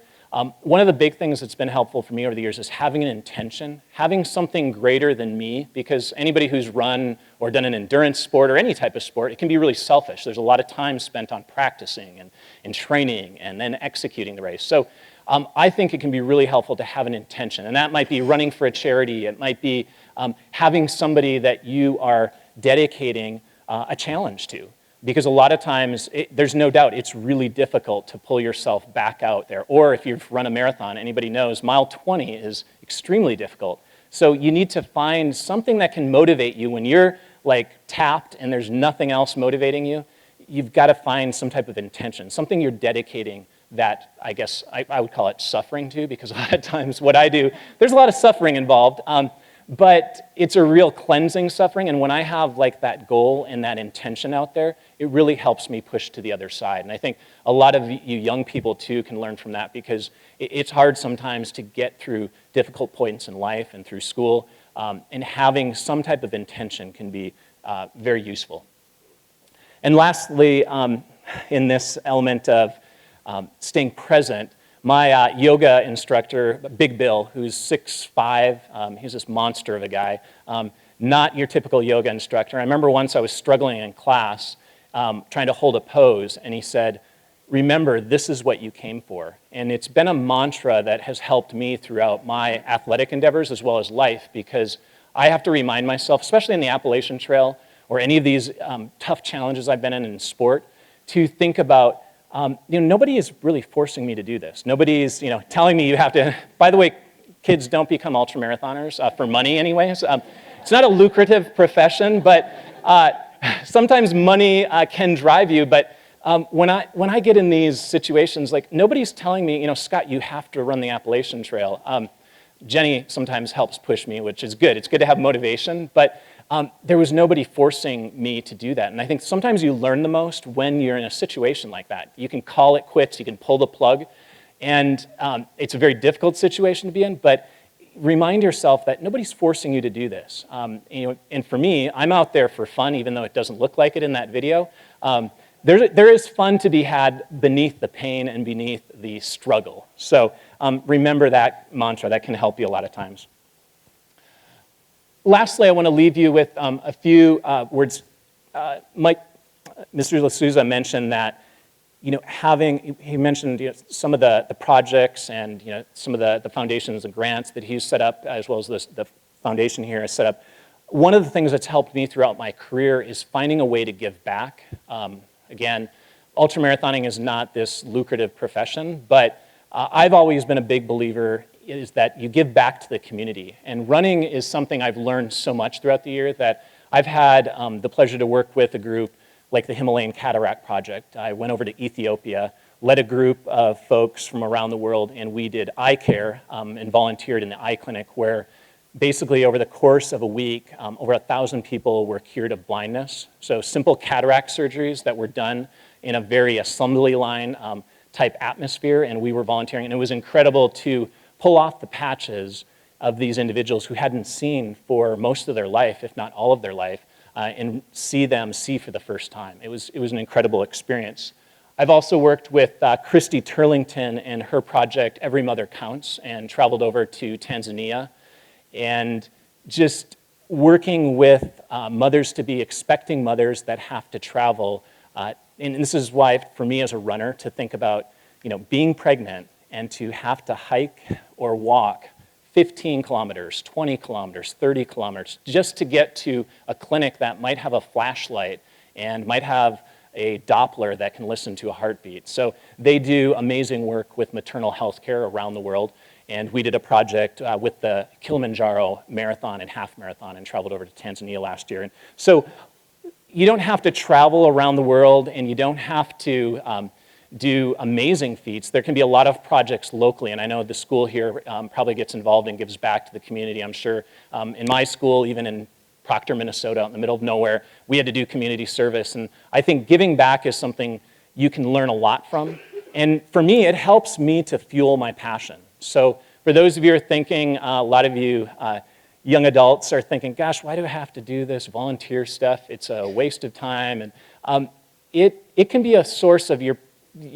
One of the big things that's been helpful for me over the years is having an intention, having something greater than me, because anybody who's run or done an endurance sport or any type of sport, it can be really selfish. There's a lot of time spent on practicing and training and then executing the race. So I think it can be really helpful to have an intention, and that might be running for a charity. It might be having somebody that you are dedicating a challenge to. Because a lot of times, there's no doubt, it's really difficult to pull yourself back out there. Or if you've run a marathon, anybody knows, mile 20 is extremely difficult. So you need to find something that can motivate you when you're like tapped and there's nothing else motivating you. You've got to find some type of intention, something you're dedicating that, I guess, I would call it suffering to, because a lot of times what I do, there's a lot of suffering involved. But it's a real cleansing suffering, and when I have like that goal and that intention out there, it really helps me push to the other side. And I think a lot of you young people too can learn from that, because it's hard sometimes to get through difficult points in life and through school, and having some type of intention can be very useful. And lastly, in this element of staying present, my yoga instructor, Big Bill, who's 6'5", he's this monster of a guy, not your typical yoga instructor. I remember once I was struggling in class, trying to hold a pose, and he said, remember, this is what you came for. And it's been a mantra that has helped me throughout my athletic endeavors as well as life, because I have to remind myself, especially in the Appalachian Trail or any of these tough challenges I've been in sport, to think about, nobody is really forcing me to do this. Nobody's, telling me you have to. By the way, kids, don't become ultramarathoners for money anyways. It's not a lucrative profession, but sometimes money can drive you. But when I get in these situations, like nobody's telling me, Scott, you have to run the Appalachian Trail. Jenny sometimes helps push me, which is good. It's good to have motivation, but there was nobody forcing me to do that. And I think sometimes you learn the most when you're in a situation like that. You can call it quits, you can pull the plug, and it's a very difficult situation to be in, but remind yourself that nobody's forcing you to do this. And for me, I'm out there for fun, even though it doesn't look like it in that video. There is fun to be had beneath the pain and beneath the struggle. So remember that mantra. That can help you a lot of times. Lastly, I want to leave you with a few words. Mr. L'Souza mentioned that, he mentioned some of the projects and some of the foundations and grants that he's set up, as well as the foundation here has set up. One of the things that's helped me throughout my career is finding a way to give back. Again, ultramarathoning is not this lucrative profession, but I've always been a big believer is that you give back to the community. And running is something I've learned so much throughout the year that I've had the pleasure to work with a group like the Himalayan Cataract Project. I went over to Ethiopia, led a group of folks from around the world, and we did eye care and volunteered in the eye clinic where basically over the course of a week, over 1,000 people were cured of blindness. So simple cataract surgeries that were done in a very assembly line type atmosphere, and we were volunteering. And it was incredible to pull off the patches of these individuals who hadn't seen for most of their life, if not all of their life, and see them see for the first time. It was an incredible experience. I've also worked with Christy Turlington and her project Every Mother Counts, and traveled over to Tanzania, and just working with mothers-to-be, expecting mothers that have to travel. And this is why, for me as a runner, to think about being pregnant and to have to hike or walk 15 kilometers, 20 kilometers, 30 kilometers, just to get to a clinic that might have a flashlight and might have a Doppler that can listen to a heartbeat. So they do amazing work with maternal health care around the world. And we did a project with the Kilimanjaro Marathon and Half Marathon, and traveled over to Tanzania last year. And so you don't have to travel around the world, and you don't have to do amazing feats. There can be a lot of projects locally, and I know the school here probably gets involved and gives back to the community. I'm sure in my school, even in Proctor, Minnesota, out in the middle of nowhere, we had to do community service. And I think giving back is something you can learn a lot from. And for me, it helps me to fuel my passion. So for those of you who are thinking, a lot of you young adults are thinking, gosh, why do I have to do this volunteer stuff? It's a waste of time. And it can be a source of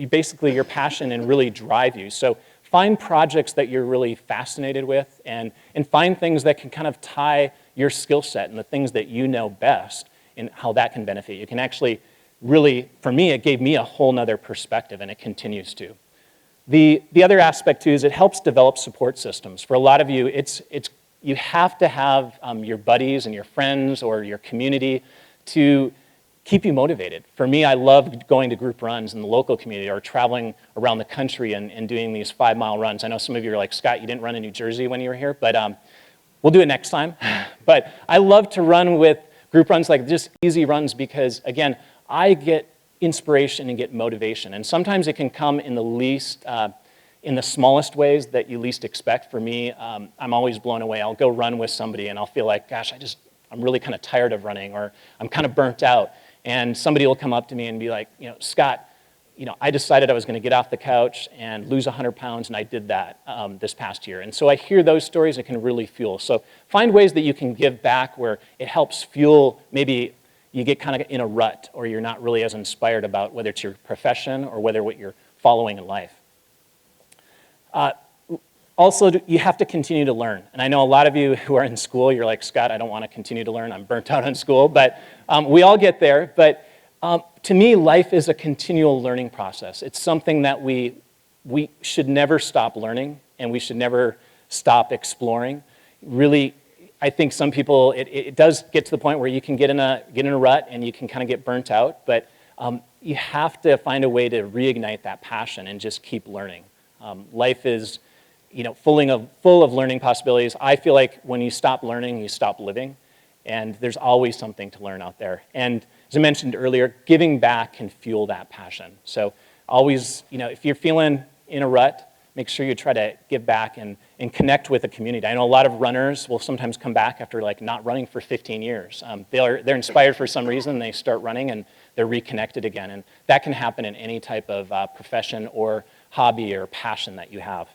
basically your passion and really drive you. So find projects that you're really fascinated with, and find things that can kind of tie your skill set and the things that you know best, and how that can benefit you. It can actually really, for me, it gave me a whole nother perspective, and it continues to. The other aspect too is it helps develop support systems. For a lot of you, you have to have your buddies and your friends or your community to keep you motivated. For me, I love going to group runs in the local community, or traveling around the country and doing these 5-mile runs. I know some of you are like, Scott, you didn't run in New Jersey when you were here, but we'll do it next time. But I love to run with group runs, like just easy runs, because again, I get inspiration and get motivation. And sometimes it can come in the smallest ways that you least expect. For me, I'm always blown away. I'll go run with somebody and I'll feel like, gosh, I'm really kind of tired of running, or I'm kind of burnt out. And somebody will come up to me and be like, Scott, I decided I was going to get off the couch and lose 100 pounds, and I did that this past year. And so I hear those stories, it can really fuel. So find ways that you can give back where it helps fuel. Maybe you get kind of in a rut, or you're not really as inspired about whether it's your profession or whether what you're following in life. Also, you have to continue to learn. And I know a lot of you who are in school, you're like, Scott, I don't want to continue to learn. I'm burnt out on school. But we all get there. But to me, life is a continual learning process. It's something that we should never stop learning, and we should never stop exploring. Really, I think some people, it does get to the point where you can get in a rut and you can kind of get burnt out. But you have to find a way to reignite that passion and just keep learning. Life is full of learning possibilities. I feel like when you stop learning, you stop living, and there's always something to learn out there. And as I mentioned earlier, giving back can fuel that passion. So always, if you're feeling in a rut, make sure you try to give back and connect with the community. I know a lot of runners will sometimes come back after not running for 15 years. They're inspired for some reason, they start running and they're reconnected again. And that can happen in any type of profession or hobby or passion that you have.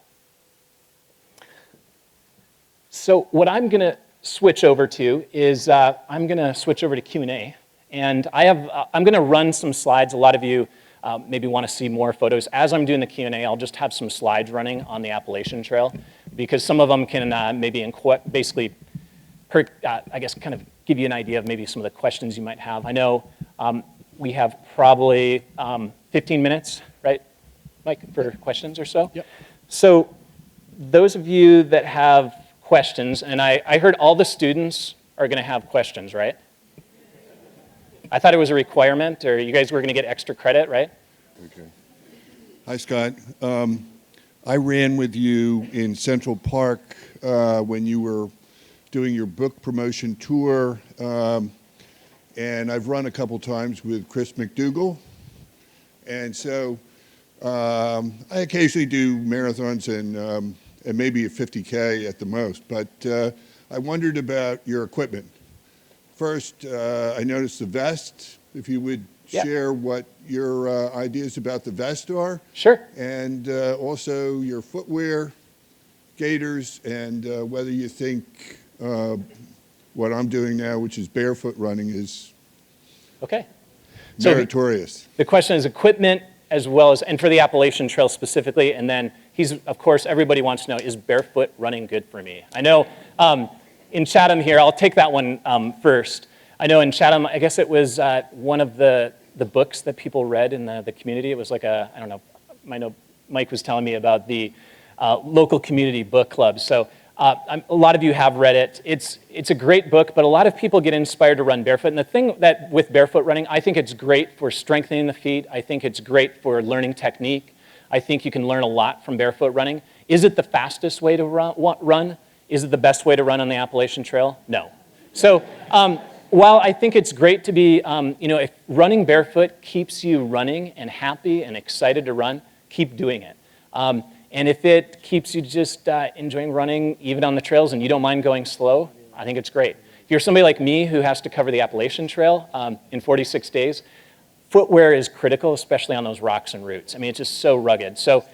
So what I'm going to switch over to is I'm going to switch over to Q&A. And I'm going to run some slides. A lot of you maybe want to see more photos. As I'm doing the Q&A, I'll just have some slides running on the Appalachian Trail, because some of them can basically, I guess, kind of give you an idea of maybe some of the questions you might have. I know we have probably 15 minutes, right, Mike, for questions or so? Yep. So those of you that have questions, and I heard all the students are going to have questions, right? I thought it was a requirement, or you guys were going to get extra credit, right? Okay. Hi, Scott. I ran with you in Central Park when you were doing your book promotion tour, and I've run a couple times with Chris McDougall. And so I occasionally do marathons and maybe a 50K at the most, but I wondered about your equipment. First, I noticed the vest. If you would share what your ideas about the vest are. Sure. And also your footwear, gaiters, and whether you think what I'm doing now, which is barefoot running, is Okay. So meritorious. the question is equipment as well as, and for the Appalachian Trail specifically, and then of course, everybody wants to know, is barefoot running good for me? I know in Chatham here, I'll take that one first. I know in Chatham, I guess it was one of the books that people read in the community. It was like I don't know, I know Mike was telling me about the local community book club. So a lot of you have read it. It's a great book, but a lot of people get inspired to run barefoot. And the thing that with barefoot running, I think it's great for strengthening the feet. I think it's great for learning technique. I think you can learn a lot from barefoot running. Is it the fastest way to run? Is it the best way to run on the Appalachian Trail? No. So while I think it's great to be, if running barefoot keeps you running and happy and excited to run, keep doing it. And if it keeps you just enjoying running even on the trails and you don't mind going slow, I think it's great. If you're somebody like me who has to cover the Appalachian Trail in 46 days, footwear is critical, especially on those rocks and roots. I mean, it's just so rugged. So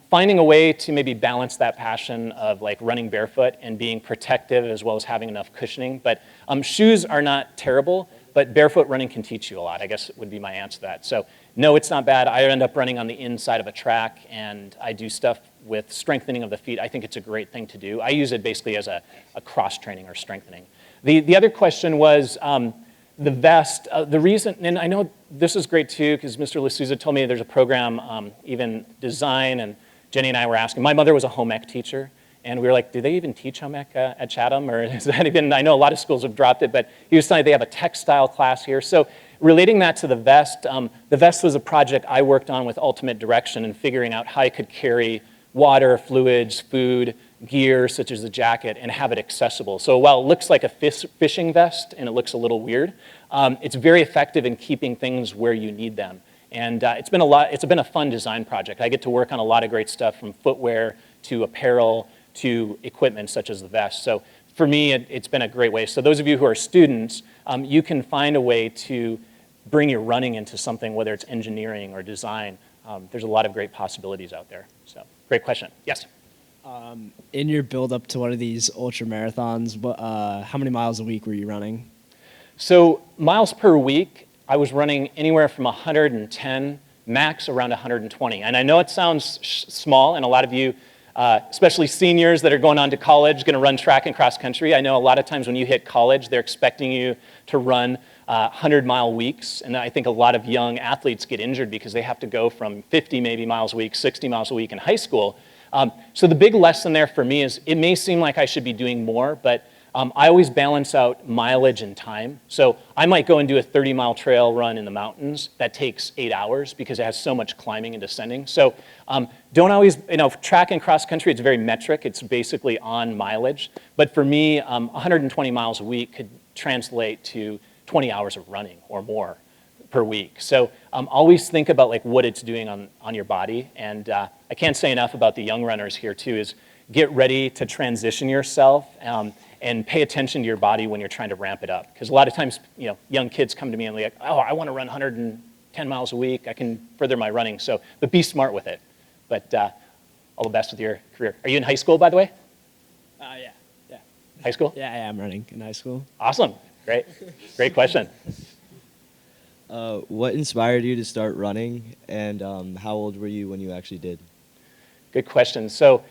finding a way to maybe balance that passion of like running barefoot and being protective as well as having enough cushioning. But shoes are not terrible, but barefoot running can teach you a lot, I guess would be my answer to that. So no, it's not bad. I end up running on the inside of a track, and I do stuff with strengthening of the feet. I think it's a great thing to do. I use it basically as a cross-training or strengthening. The other question was the vest. The reason, and I know this is great too, because Mr. LaSouza told me there's a program, even design, and Jenny and I were asking. My mother was a home ec teacher, and we were like, do they even teach home ec at Chatham? Or is that even, I know a lot of schools have dropped it, but he was telling me they have a textile class here. So relating that to the vest was a project I worked on with Ultimate Direction and figuring out how I could carry water, fluids, food, gear, such as the jacket, and have it accessible. So while it looks like a fishing vest and it looks a little weird, it's very effective in keeping things where you need them. And it's been a fun design project. I get to work on a lot of great stuff from footwear to apparel to equipment such as the vest. So for me, it's been a great way. So those of you who are students, you can find a way to bring your running into something, whether it's engineering or design. There's a lot of great possibilities out there. So great question. Yes? In your build up to one of these ultra marathons, how many miles a week were you running? So miles per week, I was running anywhere from 110, max around 120. And I know it sounds small, and a lot of you, especially seniors that are going on to college, going to run track and cross country. I know a lot of times when you hit college, they're expecting you to run 100-mile weeks. And I think a lot of young athletes get injured because they have to go from 50 maybe miles a week, 60 miles a week in high school. So the big lesson there for me is it may seem like I should be doing more, but I always balance out mileage and time. So I might go and do a 30-mile trail run in the mountains that takes 8 hours because it has so much climbing and descending. So don't always, track and cross country, it's very metric. It's basically on mileage. But for me, 120 miles a week could translate to 20 hours of running or more per week. So always think about like what it's doing on your body. And I can't say enough about the young runners here too, is get ready to transition yourself and pay attention to your body when you're trying to ramp it up. Because a lot of times, young kids come to me and they're like, oh, I want to run 110 miles a week. I can further my running. So, but be smart with it. But all the best with your career. Are you in high school, by the way? Yeah. High school? Yeah, I am running in high school. Awesome. Great. Great question. What inspired you to start running, and how old were you when you actually did? Good question. So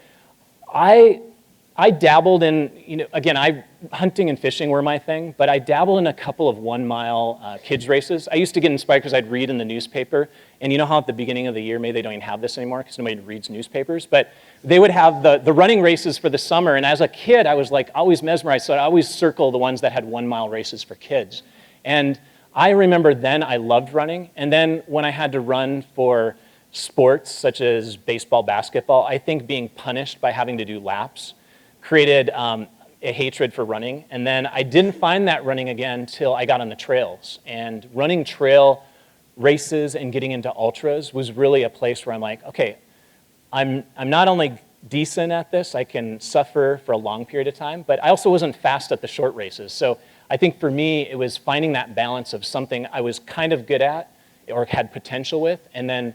I dabbled in, again, hunting and fishing were my thing, but I dabbled in a couple of 1-mile kids races. I used to get inspired because I'd read in the newspaper, and you know how at the beginning of the year, maybe they don't even have this anymore because nobody reads newspapers, but they would have the running races for the summer, and as a kid, I was like always mesmerized, so I'd always circle the ones that had 1-mile races for kids. And I remember then I loved running, and then when I had to run for sports such as baseball, basketball, I think being punished by having to do laps created a hatred for running. And then I didn't find that running again until I got on the trails. And running trail races and getting into ultras was really a place where I'm like, okay, I'm not only decent at this, I can suffer for a long period of time, but I also wasn't fast at the short races. So I think for me, it was finding that balance of something I was kind of good at or had potential with, and then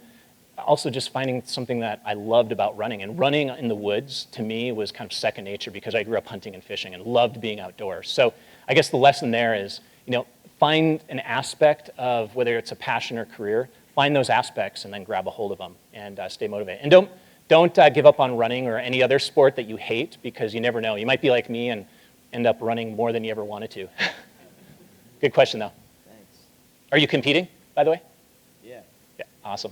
also just finding something that I loved about running. And running in the woods, to me, was kind of second nature because I grew up hunting and fishing and loved being outdoors. So I guess the lesson there is, find an aspect of whether it's a passion or career, find those aspects and then grab a hold of them and stay motivated. And don't give up on running or any other sport that you hate, because you never know. You might be like me and end up running more than you ever wanted to. Good question, though. Thanks. Are you competing, by the way? Yeah. Yeah, awesome.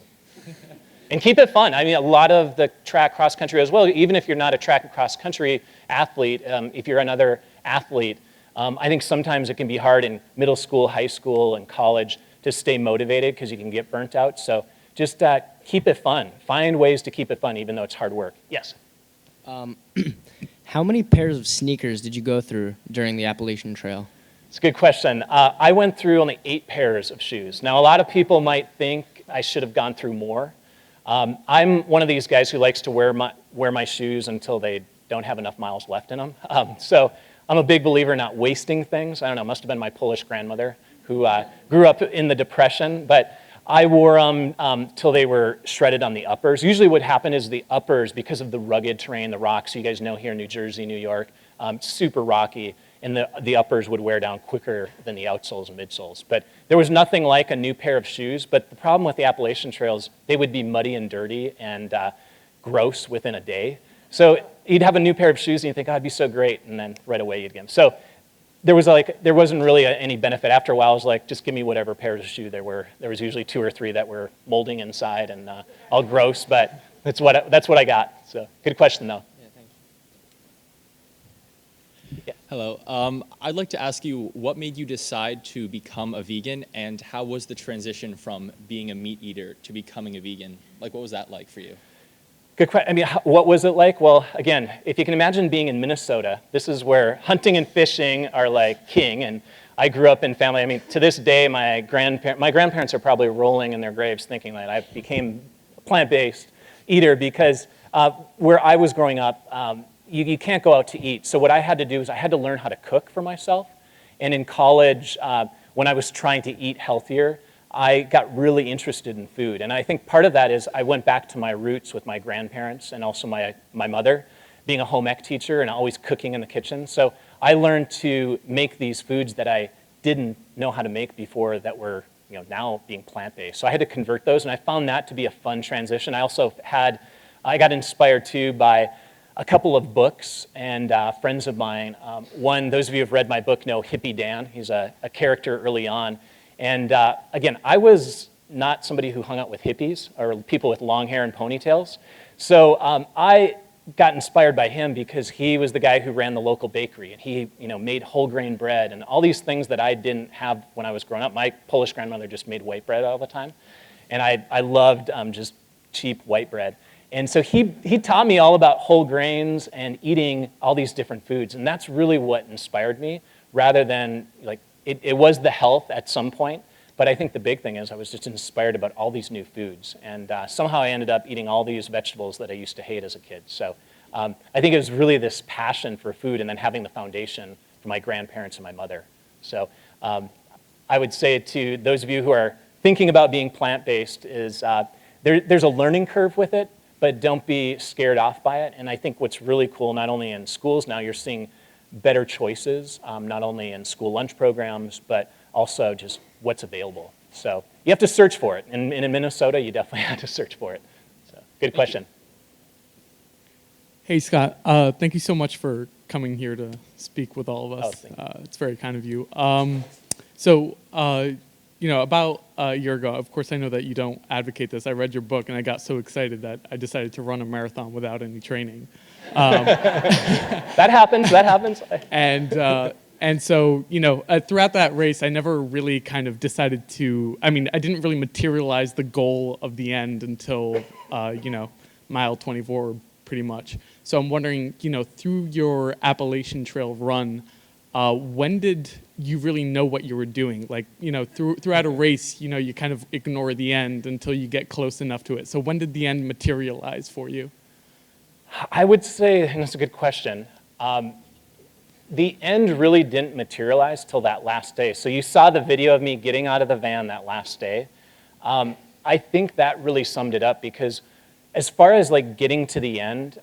And keep it fun. I mean, a lot of the track cross country as well, even if you're not a track and cross country athlete, if you're another athlete, I think sometimes it can be hard in middle school, high school, and college to stay motivated because you can get burnt out. So just keep it fun. Find ways to keep it fun, even though it's hard work. Yes? How many pairs of sneakers did you go through during the Appalachian Trail? It's a good question. I went through only 8 pairs of shoes. Now, a lot of people might think I should have gone through more. I'm one of these guys who likes to wear my shoes until they don't have enough miles left in them. So I'm a big believer in not wasting things. I don't know, must have been my Polish grandmother who grew up in the Depression, but I wore them till they were shredded on the uppers. Usually what happened is the uppers, because of the rugged terrain, the rocks, you guys know here in New Jersey, New York, super rocky, and the uppers would wear down quicker than the outsoles and midsoles. But there was nothing like a new pair of shoes, but the problem with the Appalachian trails, they would be muddy and dirty and gross within a day. So you'd have a new pair of shoes and you think, oh, it'd be so great, and then right away you'd get them. So there wasn't really any benefit. After a while, I was like, just give me whatever pairs of shoe there were. There was usually 2 or 3 that were molding inside and all gross, but that's what I got. So good question, though. Yeah, thank you. Yeah. Hello. I'd like to ask you, what made you decide to become a vegan, and how was the transition from being a meat eater to becoming a vegan? Like, what was that like for you? Good question. I mean, what was it like? Well, again, if you can imagine being in Minnesota, this is where hunting and fishing are like king, and I grew up in family. I mean, to this day, my grandparents are probably rolling in their graves thinking that I became a plant-based eater because where I was growing up, you can't go out to eat. So what I had to do is I had to learn how to cook for myself. And in college, when I was trying to eat healthier, I got really interested in food. And I think part of that is I went back to my roots with my grandparents and also my mother, being a home ec teacher and always cooking in the kitchen. So I learned to make these foods that I didn't know how to make before that were now being plant-based. So I had to convert those, and I found that to be a fun transition. I got inspired too by a couple of books and friends of mine. One, those of you who have read my book know Hippie Dan. He's a character early on. And again, I was not somebody who hung out with hippies or people with long hair and ponytails. So I got inspired by him because he was the guy who ran the local bakery, and he made whole grain bread and all these things that I didn't have when I was growing up. My Polish grandmother just made white bread all the time, and I loved just cheap white bread. And so he taught me all about whole grains and eating all these different foods, and that's really what inspired me, rather than it was the health at some point, but I think the big thing is I was just inspired about all these new foods, and somehow I ended up eating all these vegetables that I used to hate as a kid. So I think it was really this passion for food and then having the foundation from my grandparents and my mother. So I would say to those of you who are thinking about being plant-based is there's a learning curve with it, but don't be scared off by it. And I think what's really cool, not only in schools now, you're seeing better choices, not only in school lunch programs, but also just what's available. So you have to search for it. And in Minnesota, you definitely have to search for it. So good question. Hey, Scott. Thank you so much for coming here to speak with all of us. Oh, thank you. It's very kind of you. About a year ago, of course, I know that you don't advocate this. I read your book, and I got so excited that I decided to run a marathon without any training. That happens. And so, throughout that race, I never really kind of decided to, I didn't really materialize the goal of the end until, mile 24, pretty much. So I'm wondering, through your Appalachian Trail run, when did you really know what you were doing? Like, throughout a race, you kind of ignore the end until you get close enough to it. So when did the end materialize for you? I would say, and that's a good question, the end really didn't materialize till that last day. So you saw the video of me getting out of the van that last day. I think that really summed it up, because as far as getting to the end,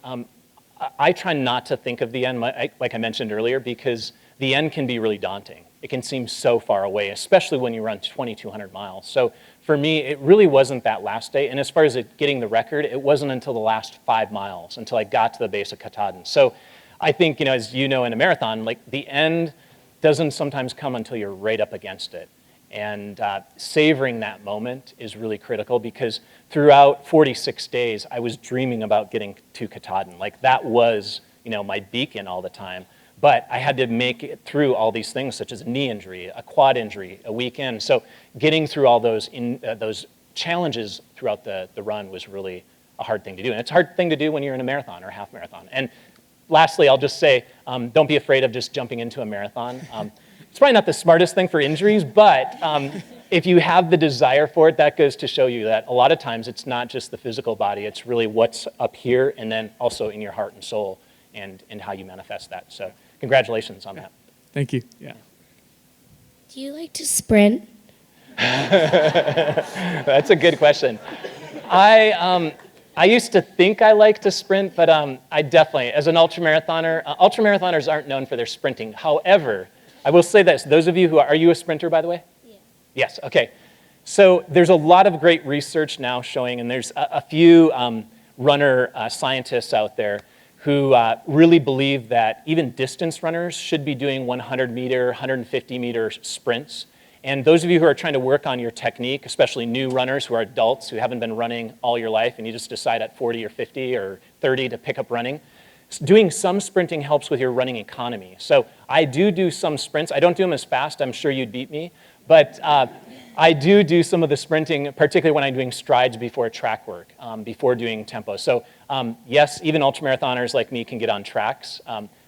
I try not to think of the end, like I mentioned earlier, because the end can be really daunting. It can seem so far away, especially when you run 2,200 miles. So for me, it really wasn't that last day. And as far as getting the record, it wasn't until the last 5 miles, until I got to the base of Katahdin. So I think, as you know, in a marathon, like the end doesn't sometimes come until you're right up against it. And savoring that moment is really critical, because throughout 46 days, I was dreaming about getting to Katahdin. Like that was, my beacon all the time. But I had to make it through all these things, such as a knee injury, a quad injury, a weekend. So getting through all those challenges throughout the run was really a hard thing to do. And it's a hard thing to do when you're in a marathon or a half marathon. And lastly, I'll just say, don't be afraid of just jumping into a marathon. It's probably not the smartest thing for injuries, but if you have the desire for it, that goes to show you that a lot of times it's not just the physical body, it's really what's up here and then also in your heart and soul and how you manifest that. So congratulations on that. Thank you. Yeah. Do you like to sprint? That's a good question. I used to think I liked to sprint, but I definitely, as an ultramarathoner, ultramarathoners aren't known for their sprinting. However, I will say this, those of you are you a sprinter, by the way? Yeah. Yes, okay. So there's a lot of great research now showing, and there's a few runner scientists out there who really believe that even distance runners should be doing 100-meter, 150-meter sprints. And those of you who are trying to work on your technique, especially new runners who are adults who haven't been running all your life and you just decide at 40 or 50 or 30 to pick up running, doing some sprinting helps with your running economy. So I do some sprints. I don't do them as fast. I'm sure you'd beat me. But I do some of the sprinting, particularly when I'm doing strides before track work, before doing tempo. So yes, even ultramarathoners like me can get on tracks.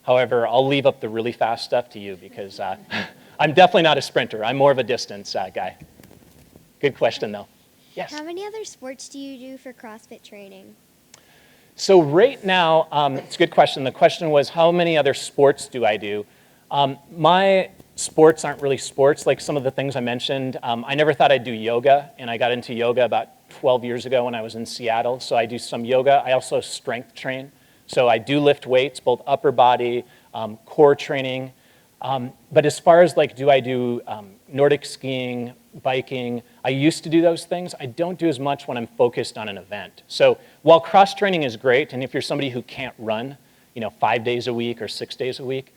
However, I'll leave up the really fast stuff to you because I'm definitely not a sprinter. I'm more of a distance guy. Good question, though. Yes? How many other sports do you do for CrossFit training? So right now, it's a good question. The question was, how many other sports do I do? My sports aren't really sports, like some of the things I mentioned. I never thought I'd do yoga, and I got into yoga about 12 years ago when I was in Seattle. So I do some yoga. I also strength train. So I do lift weights, both upper body, core training. But as far as do I do Nordic skiing, biking, I used to do those things. I don't do as much when I'm focused on an event. So while cross training is great, and if you're somebody who can't run, 5 days a week or 6 days a week,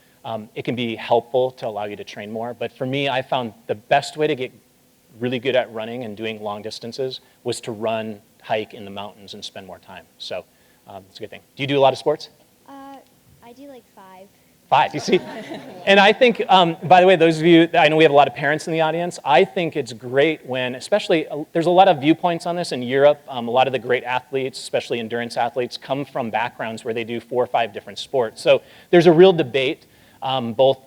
it can be helpful to allow you to train more. But for me, I found the best way to get really good at running and doing long distances was to run, hike in the mountains and spend more time. So it's a good thing. Do you do a lot of sports? I do like 5. 5, you see? And I think, by the way, those of you, I know we have a lot of parents in the audience, I think it's great when, especially, there's a lot of viewpoints on this in Europe. A lot of the great athletes, especially endurance athletes, come from backgrounds where they do 4 or 5 different sports. So there's a real debate, both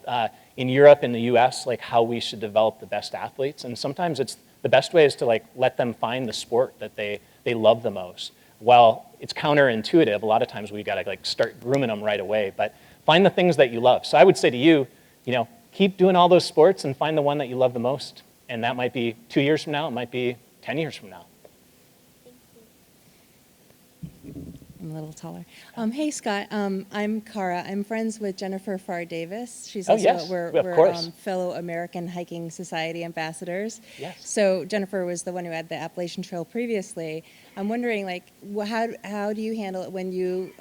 in Europe and the US, how we should develop the best athletes. And sometimes the best way is to let them find the sport that they love the most. While it's counterintuitive, a lot of times we gotta start grooming them right away. But find the things that you love. So I would say to you, keep doing all those sports and find the one that you love the most. And that might be 2 years from now, it might be 10 years from now. I'm a little taller. Hey, Scott. I'm Cara. I'm friends with Jennifer Farr Davis. She's Oh, also yes. we're Of course. fellow American Hiking Society ambassadors. Yes. So Jennifer was the one who had the Appalachian Trail previously. I'm wondering, how do you handle it when you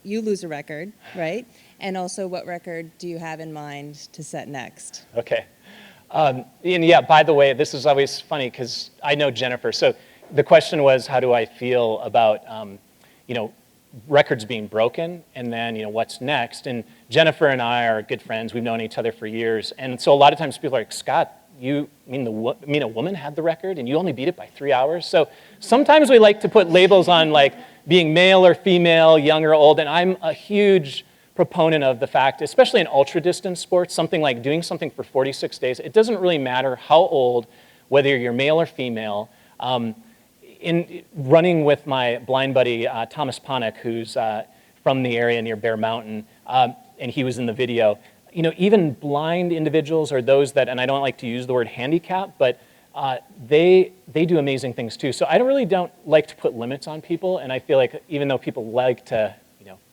lose a record, right? And also, what record do you have in mind to set next? Okay. And yeah, by the way, this is always funny because I know Jennifer. So the question was, how do I feel about, records being broken and then, what's next? And Jennifer and I are good friends. We've known each other for years. And so a lot of times people are like, Scott, you mean a woman had the record and you only beat it by 3 hours? So sometimes we like to put labels on being male or female, young or old. And I'm a huge proponent of the fact, especially in ultra distance sports, something like doing something for 46 days, it doesn't really matter how old, whether you're male or female. In running with my blind buddy, Thomas Ponick, who's from the area near Bear Mountain, and he was in the video, even blind individuals or those that, and I don't like to use the word handicap, but they do amazing things too. So I don't like to put limits on people, and I feel like even though people like to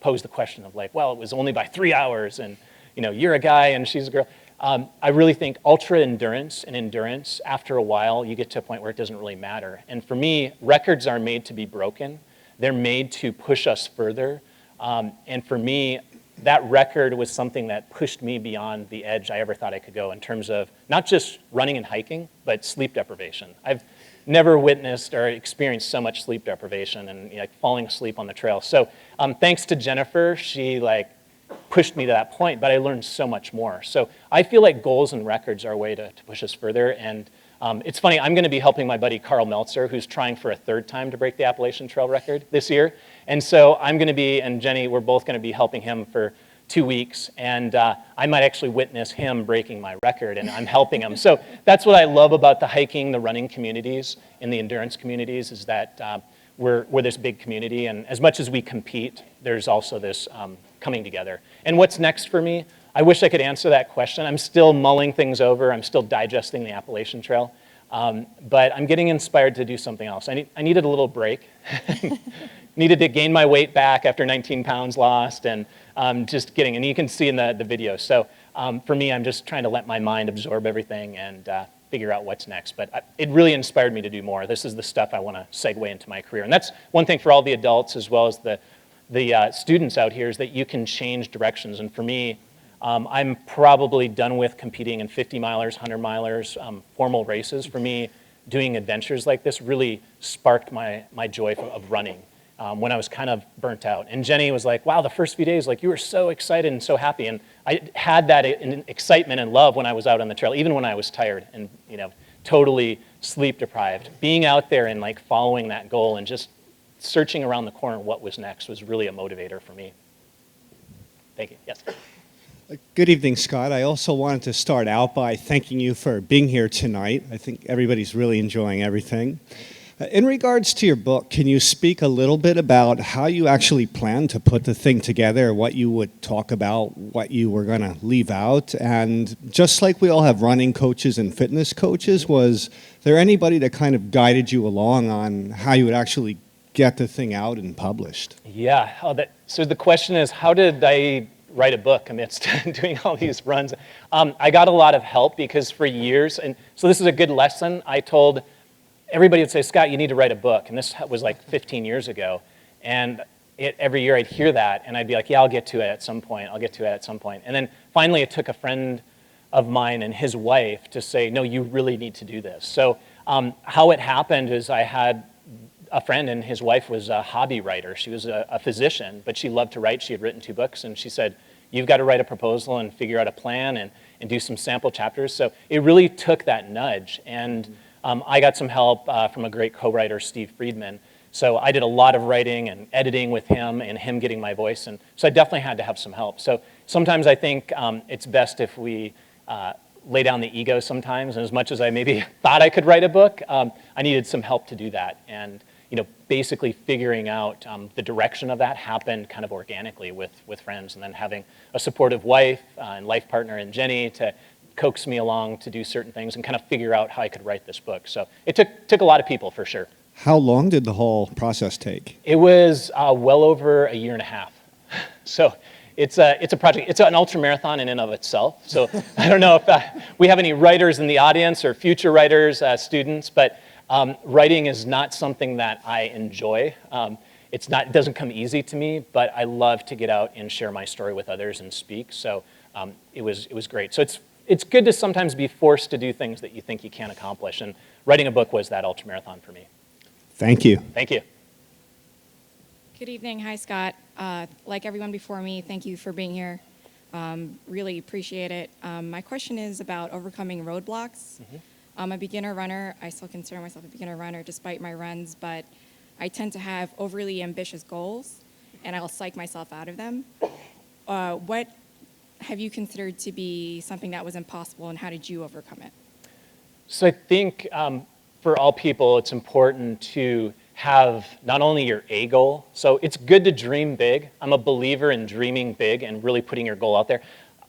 pose the question of well, it was only by 3 hours, and you're a guy and she's a girl. I really think ultra endurance and endurance, after a while, you get to a point where it doesn't really matter. And for me, records are made to be broken. They're made to push us further. And for me, that record was something that pushed me beyond the edge I ever thought I could go in terms of not just running and hiking, but sleep deprivation. I've never witnessed or experienced so much sleep deprivation and falling asleep on the trail. So thanks to Jennifer, she pushed me to that point, but I learned so much more. So I feel like goals and records are a way to push us further. And it's funny, I'm going to be helping my buddy Carl Meltzer, who's trying for a third time to break the Appalachian Trail record this year. And so I'm going to be, and Jenny, we're both going to be helping him for 2 weeks. And I might actually witness him breaking my record, and I'm helping him. So that's what I love about the hiking, the running communities, and the endurance communities, is that we're this big community. And as much as we compete, there's also this coming together. And what's next for me? I wish I could answer that question. I'm still mulling things over. I'm still digesting the Appalachian Trail. But I'm getting inspired to do something else. I needed a little break. Needed to gain my weight back after 19 pounds lost, and just getting, and you can see in the video. So for me, I'm just trying to let my mind absorb everything and figure out what's next. But it really inspired me to do more. This is the stuff I want to segue into my career. And that's one thing for all the adults as well as the students out here, is that you can change directions. And for me, I'm probably done with competing in 50 milers, 100 milers, formal races. For me, doing adventures like this really sparked my joy of running when I was kind of burnt out. And Jenny was like, wow, the first few days, you were so excited and so happy. And I had that excitement and love when I was out on the trail, even when I was tired and totally sleep deprived. Being out there and following that goal and just searching around the corner what was next was really a motivator for me. Thank you. Yes. Good evening, Scott. I also wanted to start out by thanking you for being here tonight. I think everybody's really enjoying everything. In regards to your book, can you speak a little bit about how you actually plan to put the thing together, what you would talk about, what you were going to leave out? And just like we all have running coaches and fitness coaches, was there anybody that kind of guided you along on how you would actually get the thing out and published? Yeah. So the question is, how did I write a book amidst doing all these runs? I got a lot of help because for years, and so this is a good lesson. I told everybody would say, Scott, you need to write a book. And this was 15 years ago. And every year I'd hear that, and I'd be like, yeah, I'll get to it at some point. I'll get to it at some point. And then finally it took a friend of mine and his wife to say, no, you really need to do this. So how it happened is I had a friend, and his wife was a hobby writer. She was a physician, but she loved to write. She had written 2 books, and she said, you've got to write a proposal and figure out a plan and do some sample chapters. So it really took that nudge. And I got some help from a great co-writer, Steve Friedman. So I did a lot of writing and editing with him and him getting my voice. And so I definitely had to have some help. So sometimes I think it's best if we lay down the ego sometimes. And as much as I maybe thought I could write a book, I needed some help to do that. And basically figuring out the direction of that happened kind of organically with friends, and then having a supportive wife and life partner in Jenny to coax me along to do certain things and kind of figure out how I could write this book. So it took a lot of people for sure. How long did the whole process take? It was well over a year and a half. So it's a project. It's an ultra marathon in and of itself. So I don't know if we have any writers in the audience or future writers, students, but writing is not something that I enjoy. It doesn't come easy to me, but I love to get out and share my story with others and speak. So it was great. So it's good to sometimes be forced to do things that you think you can't accomplish. And writing a book was that ultramarathon for me. Thank you. Thank you. Good evening. Hi, Scott. Like everyone before me, thank you for being here. Really appreciate it. My question is about overcoming roadblocks. Mm-hmm. I'm a beginner runner. I still consider myself a beginner runner despite my runs, but I tend to have overly ambitious goals, and I'll psych myself out of them. What have you considered to be something that was impossible, and how did you overcome it? So I think for all people, it's important to have not only your A goal. So it's good to dream big. I'm a believer in dreaming big and really putting your goal out there.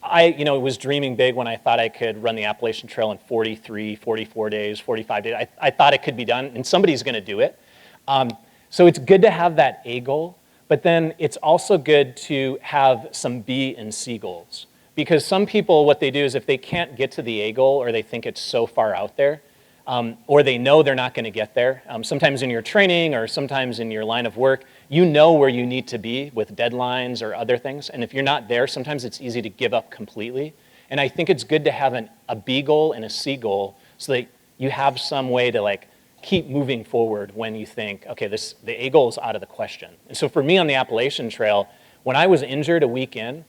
I was dreaming big when I thought I could run the Appalachian Trail in 43, 44 days, 45 days. I thought it could be done, and somebody's going to do it. So it's good to have that A goal, but then it's also good to have some B and C goals. Because some people, what they do is if they can't get to the A goal or they think it's so far out there, or they know they're not going to get there, sometimes in your training or sometimes in your line of work, you know where you need to be with deadlines or other things. And if you're not there, sometimes it's easy to give up completely. And I think it's good to have a B goal and a C goal so that you have some way to like keep moving forward when you think, okay, the A goal is out of the question. And so for me on the Appalachian Trail, when I was injured a week in,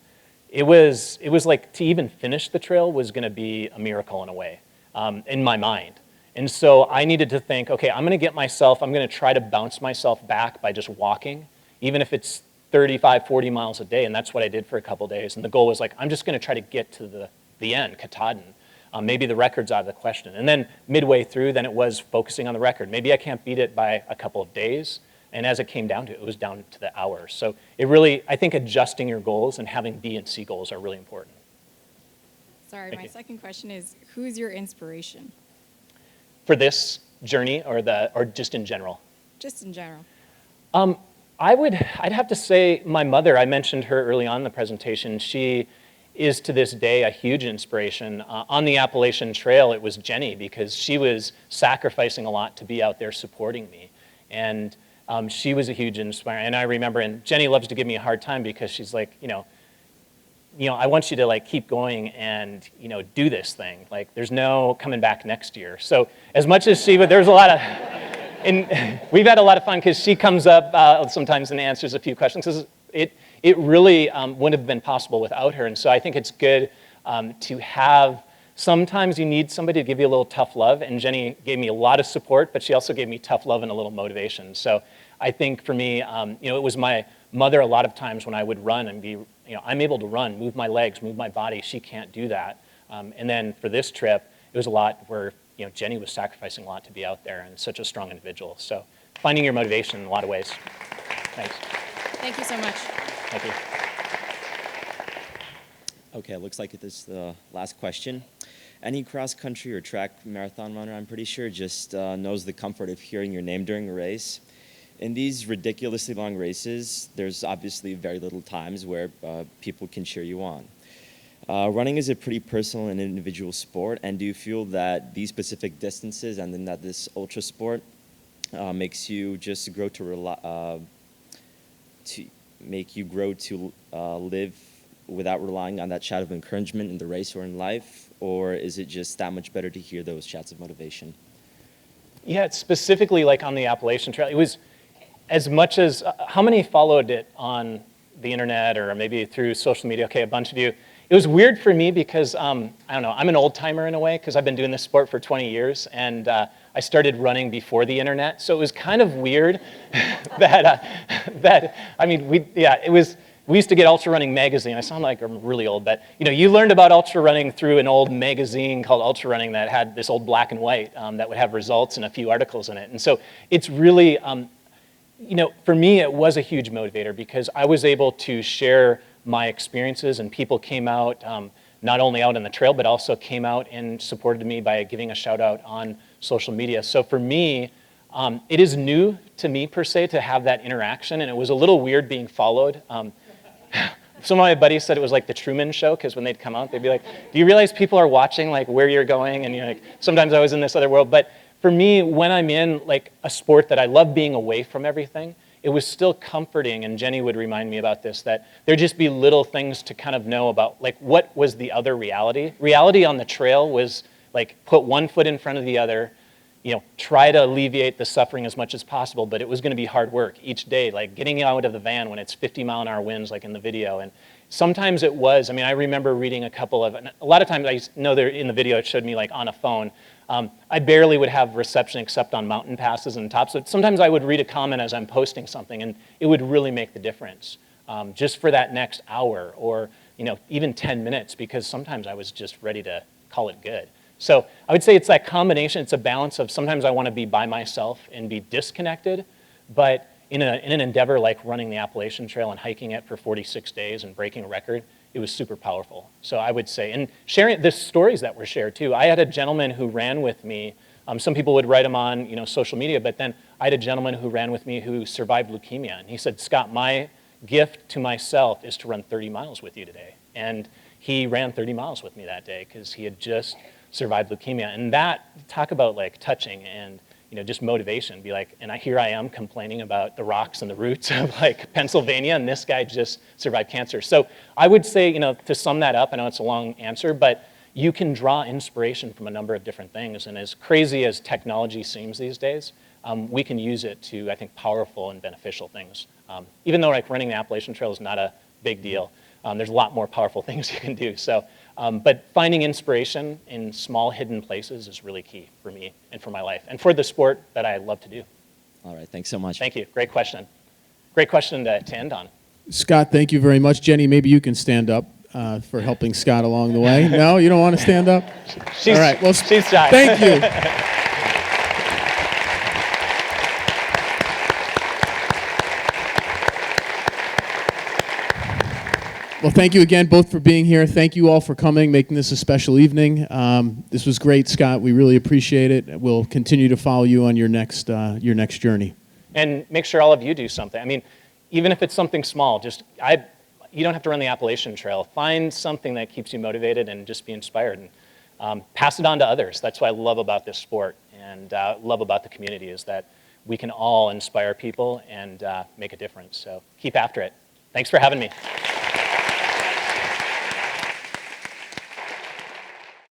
it was like to even finish the trail was going to be a miracle in a way, in my mind. And so I needed to think, okay, I'm going to try to bounce myself back by just walking, even if it's 35, 40 miles a day. And that's what I did for a couple days. And the goal was like, I'm just going to try to get to the end, Katahdin. Maybe the record's out of the question. And then midway through, then it was focusing on the record. Maybe I can't beat it by a couple of days. And as it came down to it, it was down to the hours. So it really, I think adjusting your goals and having B and C goals are really important. Sorry, my second question is, who's your inspiration? For this journey or just in general? Just in general. I'd have to say my mother. I mentioned her early on in the presentation. She is to this day a huge inspiration. On the Appalachian Trail, it was Jenny because she was sacrificing a lot to be out there supporting me. And she was a huge inspiration. And I remember, and Jenny loves to give me a hard time because she's like, I want you to like keep going and do this thing. Like there's no coming back next year. So as much as there's a lot of, and we've had a lot of fun because she comes up sometimes and answers a few questions because it really wouldn't have been possible without her. And so I think it's good to have, sometimes you need somebody to give you a little tough love. And Jenny gave me a lot of support, but she also gave me tough love and a little motivation. So I think for me, it was my mother a lot of times when I would run and be, I'm able to run, move my legs, move my body. She can't do that. And then for this trip, it was a lot where, Jenny was sacrificing a lot to be out there and such a strong individual. So finding your motivation in a lot of ways. Thanks. Thank you so much. Thank you. Okay, looks like this is the last question. Any cross-country or track marathon runner, I'm pretty sure, just knows the comfort of hearing your name during a race. In these ridiculously long races, there's obviously very little times where people can cheer you on. Running is a pretty personal and individual sport, and do you feel that these specific distances and then that this ultra sport makes you just grow to live without relying on that shout of encouragement in the race or in life, or is it just that much better to hear those shouts of motivation? Yeah, it's specifically like on the Appalachian Trail. It was as much as, how many followed it on the internet or maybe through social media? Okay, a bunch of you. It was weird for me because, I don't know, I'm an old timer in a way because I've been doing this sport for 20 years and I started running before the internet. So it was kind of weird we used to get Ultra Running magazine. I sound like I'm really old, but you learned about ultra running through an old magazine called Ultra Running that had this old black and white that would have results and a few articles in it. And so it's really, for me, it was a huge motivator because I was able to share my experiences and people came out, not only out on the trail, but also came out and supported me by giving a shout out on social media. So for me, it is new to me per se to have that interaction, and it was a little weird being followed. Some of my buddies said it was like the Truman Show, because when they'd come out, they'd be like, do you realize people are watching like where you're going? And like, sometimes I was in this other world. But for me, when I'm in like a sport that I love being away from everything, it was still comforting, and Jenny would remind me about this, that there'd just be little things to kind of know about, like what was the other reality. Reality on the trail was like put one foot in front of the other, try to alleviate the suffering as much as possible, but it was going to be hard work each day, like getting out of the van when it's 50-mile-an-hour winds like in the video. And sometimes it was, I rember reading a lot of times I know there in the video it showed me like on a phone. I barely would have reception except on mountain passes and tops. So sometimes I would read a comment as I'm posting something, and it would really make the difference just for that next hour or even 10 minutes, because sometimes I was just ready to call it good. So I would say it's that combination. It's a balance of sometimes I want to be by myself and be disconnected, but in an endeavor like running the Appalachian Trail and hiking it for 46 days and breaking a record, it was super powerful. So I would say, and sharing the stories that were shared too. I had a gentleman who ran with me. Some people would write him on social media, but then I had a gentleman who ran with me who survived leukemia. And he said, Scott, my gift to myself is to run 30 miles with you today. And he ran 30 miles with me that day because he had just survived leukemia. And that, talk about like touching and just motivation. Be like, and here I am complaining about the rocks and the roots of like Pennsylvania, and this guy just survived cancer. So I would say, to sum that up, I know it's a long answer, but you can draw inspiration from a number of different things. And as crazy as technology seems these days, we can use it to, I think, powerful and beneficial things. Even though like running the Appalachian Trail is not a big deal, there's a lot more powerful things you can do. So, but finding inspiration in small hidden places is really key for me and for my life and for the sport that I love to do. All right, thanks so much. Thank you. Great question. Great question to end on. Scott, thank you very much. Jenny, maybe you can stand up for helping Scott along the way. No, you don't want to stand up? All right. Well, she's shy. Thank you. Well, thank you again both for being here. Thank you all for coming, making this a special evening. This was great, Scott. We really appreciate it. We'll continue to follow you on your next journey. And make sure all of you do something. I mean, even if it's something small, you don't have to run the Appalachian Trail. Find something that keeps you motivated and just be inspired. And pass it on to others. That's what I love about this sport and love about the community is that we can all inspire people and make a difference. So keep after it. Thanks for having me.